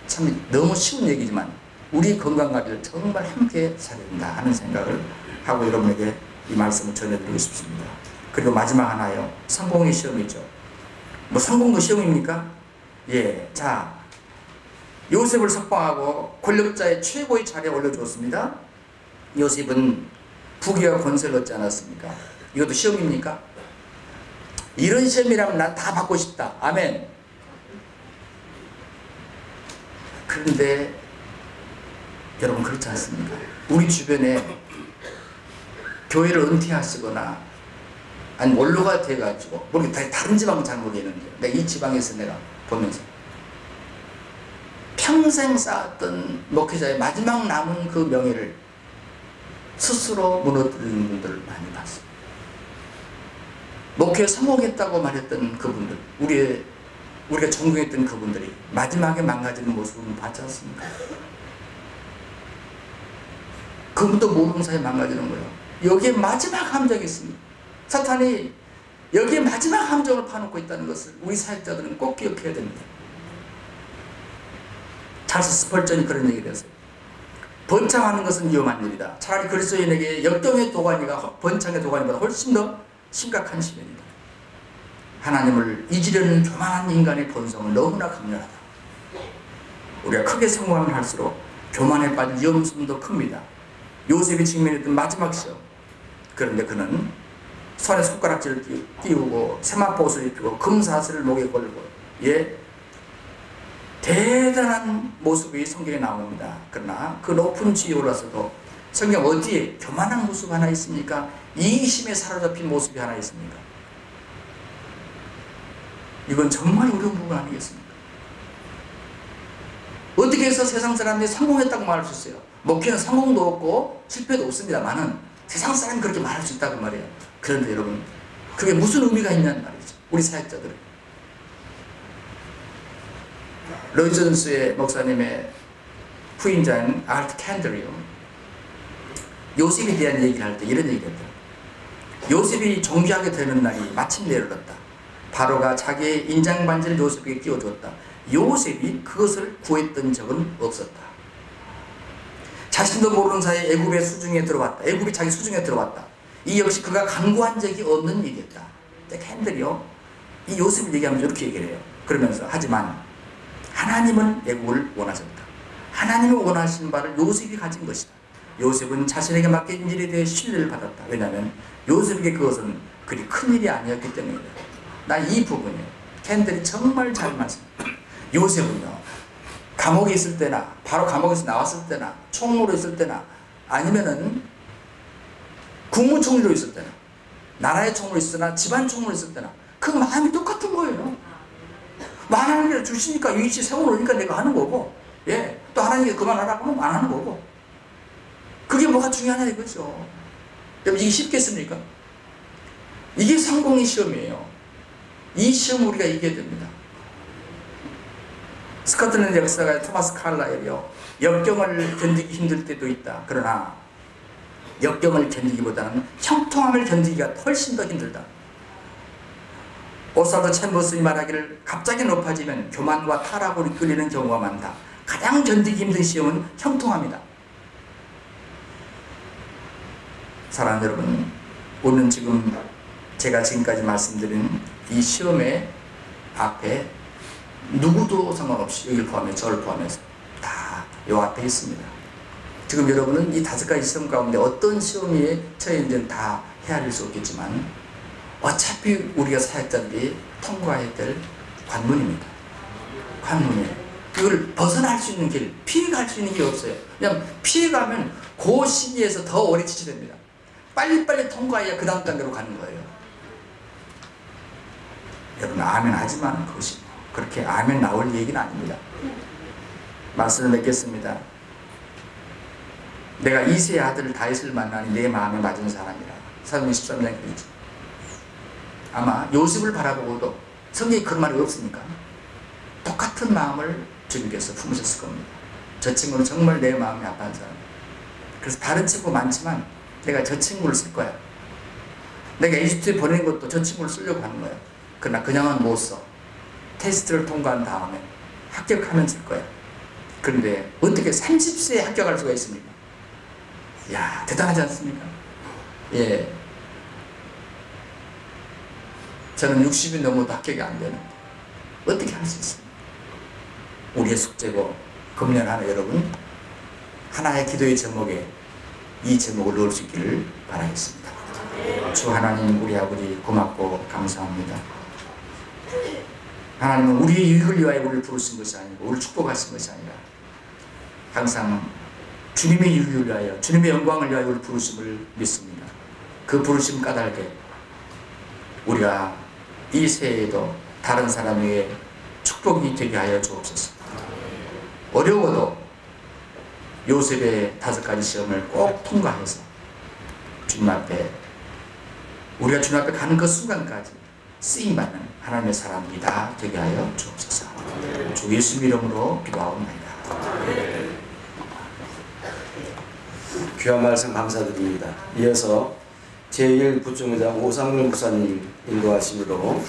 참 너무 쉬운 얘기지만 우리 건강관리를 정말 함께 잘해야 된다 하는 생각을 하고 여러분에게 이 말씀을 전해드리고 싶습니다. 그리고 마지막 하나요. 성공의 시험이죠. 뭐 성공도 시험입니까? 예. 자, 요셉을 석방하고 권력자의 최고의 자리에 올려주었습니다. 요셉은 부귀와 권세를 얻지 않았습니까? 이것도 시험입니까? 이런 시험이라면 난 다 받고 싶다. 아멘. 그런데 여러분 그렇지 않습니까? 우리 주변에 교회를 은퇴하시거나 아니 원로가 돼가지고 모르겠다. 다른 지방은 잘 모르겠는데 내가 이 지방에서 내가 보면서 평생 쌓았던 목회자의 마지막 남은 그 명예를 스스로 무너뜨리는 분들을 많이 봤어요. 목회에 성공했다고 말했던 그분들, 우리가 존경했던 그분들이 마지막에 망가지는 모습을 봤지 않습니까? 그분도 모르는 사이에 망가지는 거예요. 여기에 마지막 함정이 있습니다. 사탄이 여기에 마지막 함정을 파놓고 있다는 것을 우리 사역자들은 꼭 기억해야 됩니다. 찰스 스펄전이 그런 얘기를 했어요. 번창하는 것은 위험한 일이다. 차라리 그리스도인에게 역경의 도가니가 번창의 도가니보다 훨씬 더 심각한 시련이다. 하나님을 잊으려는 교만한 인간의 본성은 너무나 강렬하다. 우리가 크게 성공하면 할수록 교만에 빠질 위험성도 큽니다. 요셉이 직면했던 마지막 시험. 그런데 그는 손에 손가락질을 띄우고 세마포옷을 입히고 금사슬을 목에 걸고 대단한 모습이 성경에 나옵니다. 그러나 그 높은 지위에 올라서도 성경 어디에 교만한 모습 하나 있습니까? 이기심에 사로잡힌 모습이 하나 있습니까? 이건 정말 어려운 부분 아니겠습니까? 어떻게 해서 세상 사람들이 성공했다고 말할 수 있어요? 목회는 성공도 없고 실패도 없습니다만은 세상 사람이 그렇게 말할 수 있다고 말해요. 그런데 여러분 그게 무슨 의미가 있냐는 말이죠. 우리 사역자들은 로이 존스의 목사님의 부인자인 알트 캔들이요. 요셉에 대한 얘기를 할 때 이런 얘기를 했다. 요셉이 존귀하게 되는 날이 마침내 이르렀다. 바로가 자기의 인장 반지를 요셉에게 끼워주었다. 요셉이 그것을 구했던 적은 없었다. 자신도 모르는 사이에 애굽의 수중에 들어왔다. 애굽이 자기 수중에 들어왔다. 이 역시 그가 간구한 적이 없는 일이었다. 캔들이요. 이 요셉을 얘기하면서 이렇게 얘기를 해요. 그러면서 하지만 하나님은 애굽을 원하셨다. 하나님이 원하신 바를 요셉이 가진 것이다. 요셉은 자신에게 맡긴 일에 대해 신뢰를 받았다. 왜냐하면 요셉에게 그것은 그리 큰 일이 아니었기 때문이다. 난 이 부분이에요. 캔들이 정말 잘 말씀합니다. 요셉은요, 감옥에 있을 때나 바로 감옥에서 나왔을 때나 총무로 있을 때나 아니면은 국무총리로 있을 때나 나라의 총무로 있을 때나 집안 총무로 있을 때나 그 마음이 똑같은 거예요. 하나님께서 주시니까 위치 세워놓으니까 내가 하는 거고, 또 하나님께서 그만하라고 하면 안 하는 거고. 그게 뭐가 중요하냐 이거죠. 여러분 이게 쉽겠습니까? 이게 성공의 시험이에요. 이 시험 우리가 이겨야 됩니다. 스코틀랜드 역사가의 토마스 칼라일이요. 역경을 견디기 힘들 때도 있다. 그러나 역경을 견디기보다는 형통함을 견디기가 훨씬 더 힘들다. 오사드 챔버스이 말하기를 갑자기 높아지면 교만과 타락으로 이끌리는 경우가 많다. 가장 견디기 힘든 시험은 형통함이다. 사랑하는 여러분, 오늘 지금 제가 지금까지 말씀드린 이 시험의 앞에 누구도 상관없이 여기를 포함해 저를 포함해서 다 이 앞에 있습니다. 지금 여러분은 이 5가지 시험 가운데 어떤 시험에 처해있는지는 다 헤아릴 수 없겠지만 어차피 우리가 사역자들이 통과해야 될 관문입니다. 관문이에요. 이걸 벗어날 수 있는 길, 피해갈 수 있는 길이 없어요. 그냥 피해가면 그 시기에서 더 오래 지체됩니다. 빨리빨리 통과해야 그 다음 단계로 가는 거예요. 여러분 아멘 하지만 그것이 그렇게 아멘 나올 얘기는 아닙니다. 말씀을 맺겠습니다. 내가 이세의 아들 다윗을 만나니 내 마음에 맞은 사람이라. 사도행 13장에 그러죠. 아마 요셉을 바라보고도 성경에 그런 말이 없으니까 똑같은 마음을 주님께서 품으셨을 겁니다. 저 친구는 정말 내 마음이 아파한 사람. 그래서 다른 친구 많지만 내가 저 친구를 쓸 거야. 내가 이집트에 보낸 것도 저 친구를 쓰려고 하는 거야. 그러나 그냥은 못 써. 테스트를 통과한 다음에 합격하면 쓸 거야. 그런데 어떻게 30세에 합격할 수가 있습니까? 이야, 대단하지 않습니까? 예. 저는 60이 넘어도 합격이 안 되는데 어떻게 할 수 있습니까? 우리의 숙제고 금년하는 여러분 하나의 기도의 제목에 이 제목을 넣을 수 있기를 바라겠습니다. 주 하나님 우리 아버지 고맙고 감사합니다. 하나님은 우리의 유익을 위하여 우리를 부르신 것이 아니고 우리를 축복하신 것이 아니라 항상 주님의 유익을 위하여 주님의 영광을 위하여 우리를 부르심을 믿습니다. 그 부르심 까닭에 우리가 이 새해에도 다른 사람에게 축복이 되게 하여 주옵소서. 어려워도 요셉의 5가지 시험을 꼭 통과해서 주님 앞에 우리가 주님 앞에 가는 그 순간까지 쓰임받는 하나님의 사람이 다 되게 하여 주옵소서. 주 예수 이름으로 기도하옵나이다. 귀한 말씀 감사드립니다. 이어서 제1부총회장 오상률 목사님 인도하심으로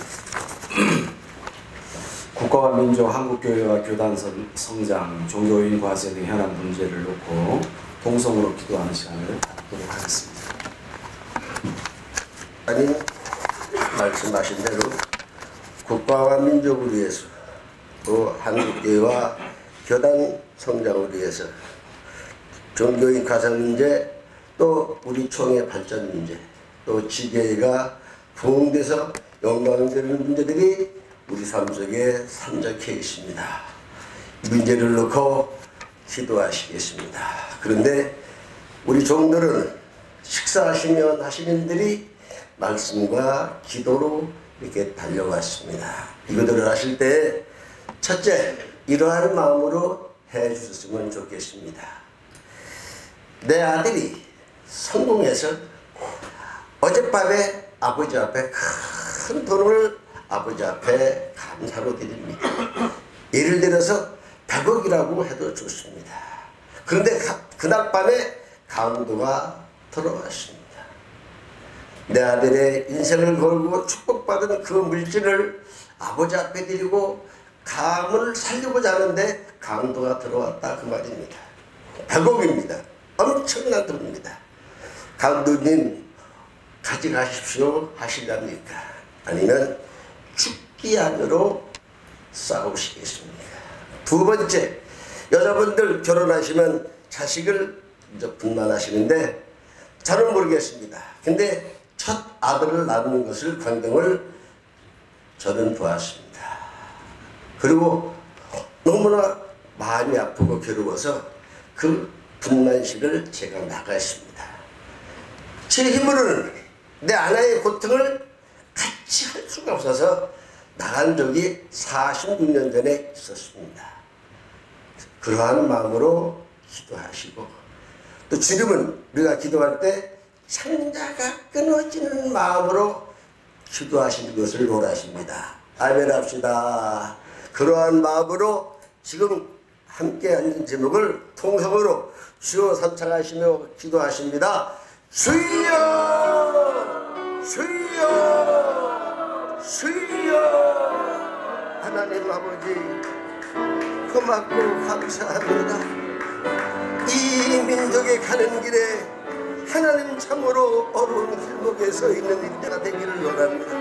국가와 민족, 한국교회와 교단 성장, 종교인 과세 등 현안 문제를 놓고 동성으로 기도하는 시간을 갖도록 하겠습니다. 아니 말씀하신 대로 국가와 민족을 위해서 또 한국교회와 교단 성장을 위해서 종교인 가상 문제 또 우리 총회 발전 문제 또 지교회가 부흥돼서 영광되는 문제들이 우리 삶 속에 산적해 있습니다. 이 문제를 놓고 기도하시겠습니다. 그런데 우리 종들은 식사하시면 하시는 일들이 말씀과 기도로 이렇게 달려왔습니다. 이것들을 하실 때 첫째 이러한 마음으로 해 주셨으면 좋겠습니다. 내 아들이 성공해서 어젯밤에 아버지 앞에 큰 돈을 아버지 앞에 감사로 드립니다. 예를 들어서 100억이라고 해도 좋습니다. 그런데 그날 밤에 강도가 들어왔습니다. 내 아들의 인생을 걸고 축복받은 그 물질을 아버지 앞에 드리고 감을 살리고자 하는데 강도가 들어왔다 그 말입니다. 100억입니다. 엄청난 돈입니다. 강도님 가져가십시오 하시랍니까? 아니면 죽기 안으로 싸우시겠습니까? 두 번째, 여자분들 결혼하시면 자식을 이제 분만하시는데 저는 모르겠습니다. 근데 첫 아들을 낳는 것을 광경을 저는 보았습니다. 그리고 너무나 마음이 아프고 괴로워서 그 분만식을 제가 나갔습니다. 제 힘으로는 내 아내의 고통을 같이 할 수가 없어서 나간 적이 46년 전에 있었습니다. 그러한 마음으로 기도하시고 또 주님은 우리가 기도할 때 창자가 끊어지는 마음으로 기도하시는 것을 원하십니다. 아멘 합시다. 그러한 마음으로 지금 함께 앉은 제목을 통성으로 주여 선창하시며 기도하십니다. 주여 주여 주여. 하나님 아버지 고맙고 감사합니다. 이 민족에 가는 길에 하나님 참으로 어려운 길목에 서 있는 일대가 되기를 원합니다.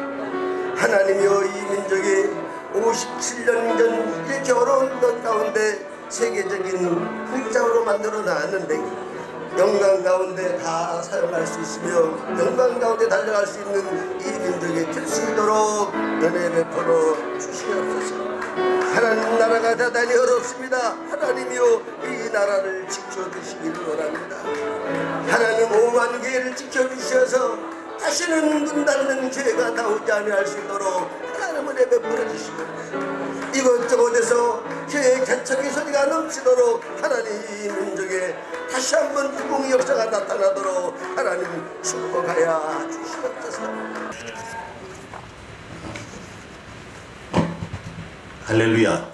하나님이여 이 민족이 57년 전 이렇게 어려운 것 가운데 세계적인 국장으로 만들어 놨는데 영광 가운데 다 사용할 수 있으며 영광 가운데 달려갈 수 있는 이 민족이 될 수 있도록 은혜 베풀어 주시옵소서. 하나님 나라가 대단히 어렵습니다. 주여 이 나라를 지켜주시기를 원합니다. 하나님 5만 개를 지켜주셔서 다시는 문 닫는 기회가 나오지 아니할 수 있도록 하나님은 베풀어 주시고 이곳저곳에서 교회 개척의 소리가 넘치도록 하나님 민족에 다시 한번 구봉의 역사가 나타나도록 하나님 축복하여 주시옵소서. 할렐루야.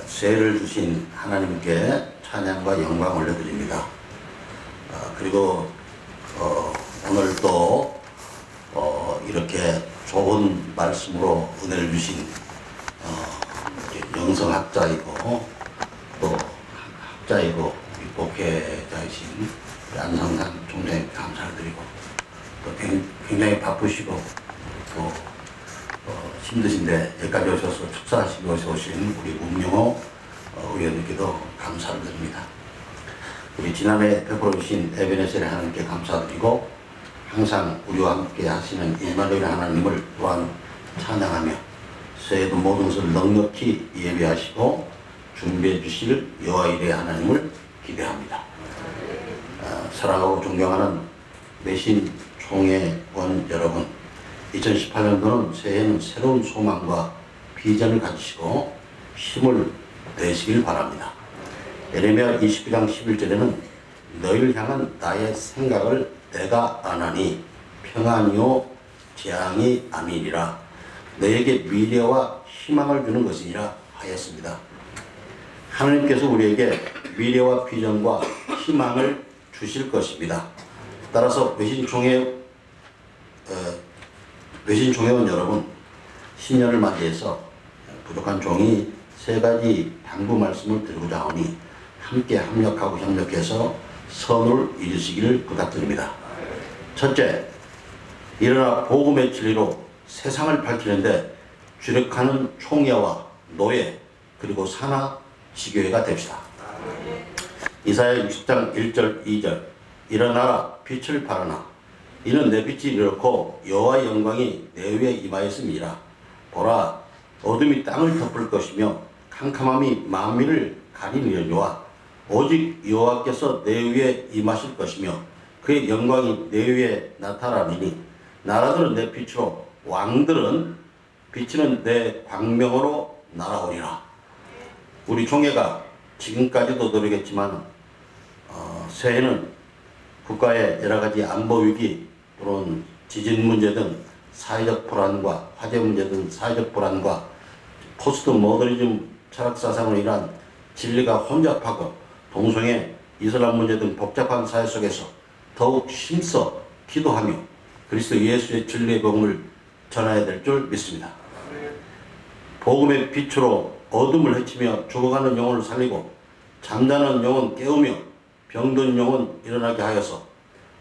새해를 주신 하나님께 찬양과 영광 올려드립니다. 그리고 오늘 또 이렇게 좋은 말씀으로 은혜를 주신 영성학자이고 또 학자이고 목회자이신 안성산 총장님 감사를 드리고 또 굉장히 바쁘시고 또 힘드신데 여기까지 오셔서 축사하시기 위해서 오신 우리 문명호 의원님께도 감사를 드립니다. 우리 지난해 베풀어 주신 에베네셀 하나님께 감사드리고 항상 우리와 함께 하시는 임마누엘 하나님을 또한 찬양하며 새해도 모든 것을 넉넉히 예배하시고 준비해 주실 여호와 이레 하나님을 기대합니다. 사랑하고 존경하는 매신 총회원 여러분, 2018년도는 새해는 새로운 소망과 비전을 가지시고 힘을 내시길 바랍니다. 예레미야 29장 11절에는 너희를 향한 나의 생각을 내가 아나니 평안이요 재앙이 아니니라 너에게 미래와 희망을 주는 것이니라 하였습니다. 하나님께서 우리에게 미래와 비전과 희망을 주실 것입니다. 따라서 외신총회원 여러분, 신년을 맞이해서 부족한 종이 세 가지 당부 말씀을 드리고자 하오니 함께 합력하고 협력해서 선을 이루시기를 부탁드립니다. 첫째, 일어나 복음의 진리로 세상을 밝히는데 주력하는 총회와 노예 그리고 산하 지교회가 됩시다. 이사야 60장 1절 2절 일어나라 빛을 발하나 이는 내 빛이 이렇고 여호와의 영광이 내 위에 임하였음이라. 보라 어둠이 땅을 덮을 것이며 캄캄함이 만민을 가리니와 오직 여호와께서 내 위에 임하실 것이며 그의 영광이 내 위에 나타나리니 나라들은 내 빛으로 왕들은 비치는 내 광명으로 날아오리라. 우리 총회가 지금까지도 노력했지만 새해는 국가의 여러가지 안보 위기 또는 지진 문제 등 사회적 불안과 화재 문제 등 사회적 불안과 포스트 모더니즘 철학사상으로 인한 진리가 혼잡하고 동성애, 이슬람 문제 등 복잡한 사회 속에서 더욱 힘써 기도하며 그리스도 예수의 진리의 복음을 전해야 될 줄 믿습니다. 복음의 빛으로 어둠을 헤치며 죽어가는 영혼을 살리고 잠자는 영혼 깨우며 병든 영혼 일어나게 하여서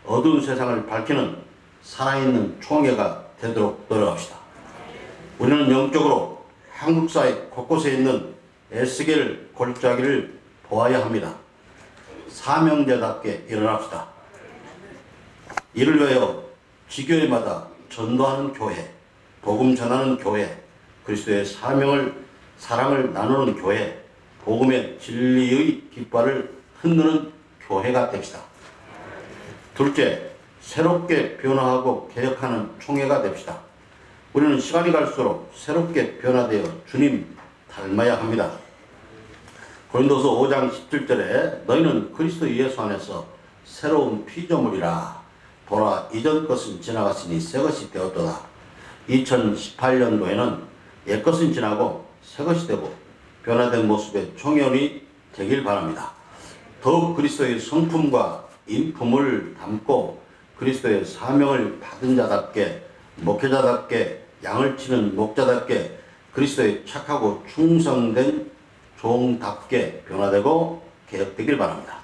어두운 세상을 밝히는 살아있는 총회가 되도록 노력합시다. 우리는 영적으로 한국 사회 곳곳에 있는 에스겔 골짜기를 보아야 합니다. 사명자답게 일어납시다. 이를 위하여 지교회마다 전도하는 교회, 복음 전하는 교회, 그리스도의 사랑을 나누는 교회, 복음의 진리의 깃발을 흔드는 교회가 됩시다. 둘째, 새롭게 변화하고 개혁하는 총회가 됩시다. 우리는 시간이 갈수록 새롭게 변화되어 주님 닮아야 합니다. 고린도서 5장 17절에 너희는 그리스도 예수 안에서 새로운 피조물이라. 보라 이전 것은 지나갔으니 새 것이 되었도다. 2018년도에는 옛 것은 지나고 새 것이 되고 변화된 모습의 총회원이 되길 바랍니다. 더욱 그리스도의 성품과 인품을 담고 그리스도의 사명을 받은 자답게 목회자답게 양을 치는 목자답게 그리스도의 착하고 충성된 종답게 변화되고 개혁되길 바랍니다.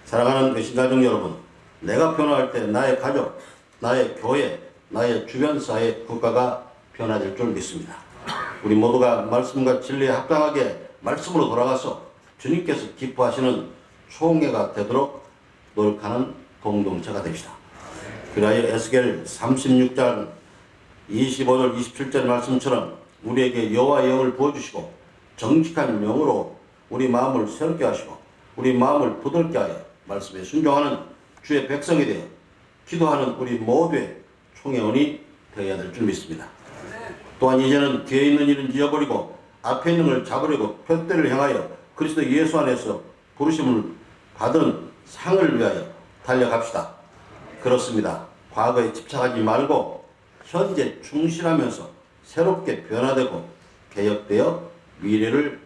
사랑하는 외신가족 여러분, 내가 변화할 때 나의 가족, 나의 교회, 나의 주변 사회 국가가 변화될 줄 믿습니다. 우리 모두가 말씀과 진리에 합당하게 말씀으로 돌아가서 주님께서 기뻐하시는 총회가 되도록 노력하는 공동체가 됩시다. 그리하여 에스겔 36장 25절 27절 말씀처럼 우리에게 여호와의 영을 부어주시고 정직한 영으로 우리 마음을 새롭게 하시고 우리 마음을 부드럽게 하여 말씀에 순종하는 주의 백성이 되어 기도하는 우리 모두의 총회원이 되어야 될 줄 믿습니다. 또한 이제는 뒤에 있는 일은 잊어버리고 앞에 있는 걸 잡으려고 표대를 향하여 그리스도 예수 안에서 부르심을 받은 상을 위하여 달려갑시다. 그렇습니다. 과거에 집착하지 말고 현재 충실하면서 새롭게 변화되고 개혁되어 미래를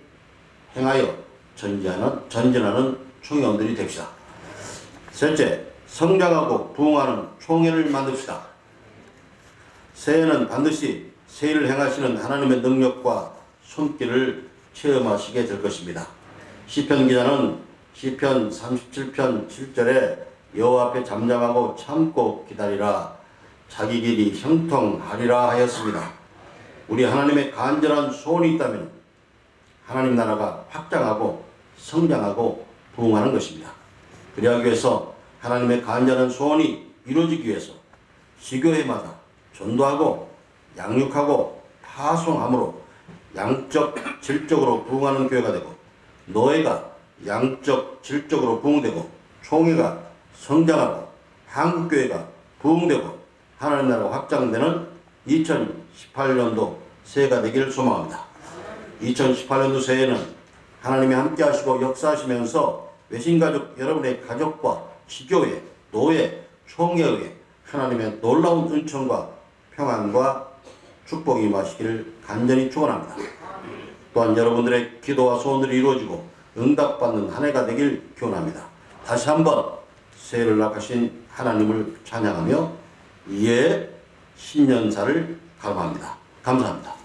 행하여 전진하는 총회원들이 됩시다. 셋째, 성장하고 부흥하는 총회를 만듭시다. 새해는 반드시 새 일을 행하시는 하나님의 능력과 손길을 체험하시게 될 것입니다. 시편 기자는 시편 37편 7절에 여호와 앞에 잠잠하고 참고 기다리라 자기 길이 형통하리라 하였습니다. 우리 하나님의 간절한 소원이 있다면 하나님 나라가 확장하고 성장하고 부흥하는 것입니다. 그리하기 위해서 하나님의 간절한 소원이 이루어지기 위해서 지교회마다 전도하고 양육하고 파송함으로 양적 질적으로 부흥하는 교회가 되고 노예가 양적 질적으로 부흥되고 총회가 성장하고 한국교회가 부흥되고 하나님 나라가 확장되는 2018년도 새해가 되기를 소망합니다. 2018년도 새해는 하나님이 함께 하시고 역사하시면서 외신가족 여러분의 가족과 지교회, 노예, 총회에 하나님의 놀라운 은총과 평안과 축복이 임하시기를 간절히 축원합니다. 또한 여러분들의 기도와 소원들이 이루어지고 응답받는 한 해가 되길 기원합니다. 다시 한번 새해를 낙하신 하나님을 찬양하며 이에 신년사를 감사합니다. 감사합니다.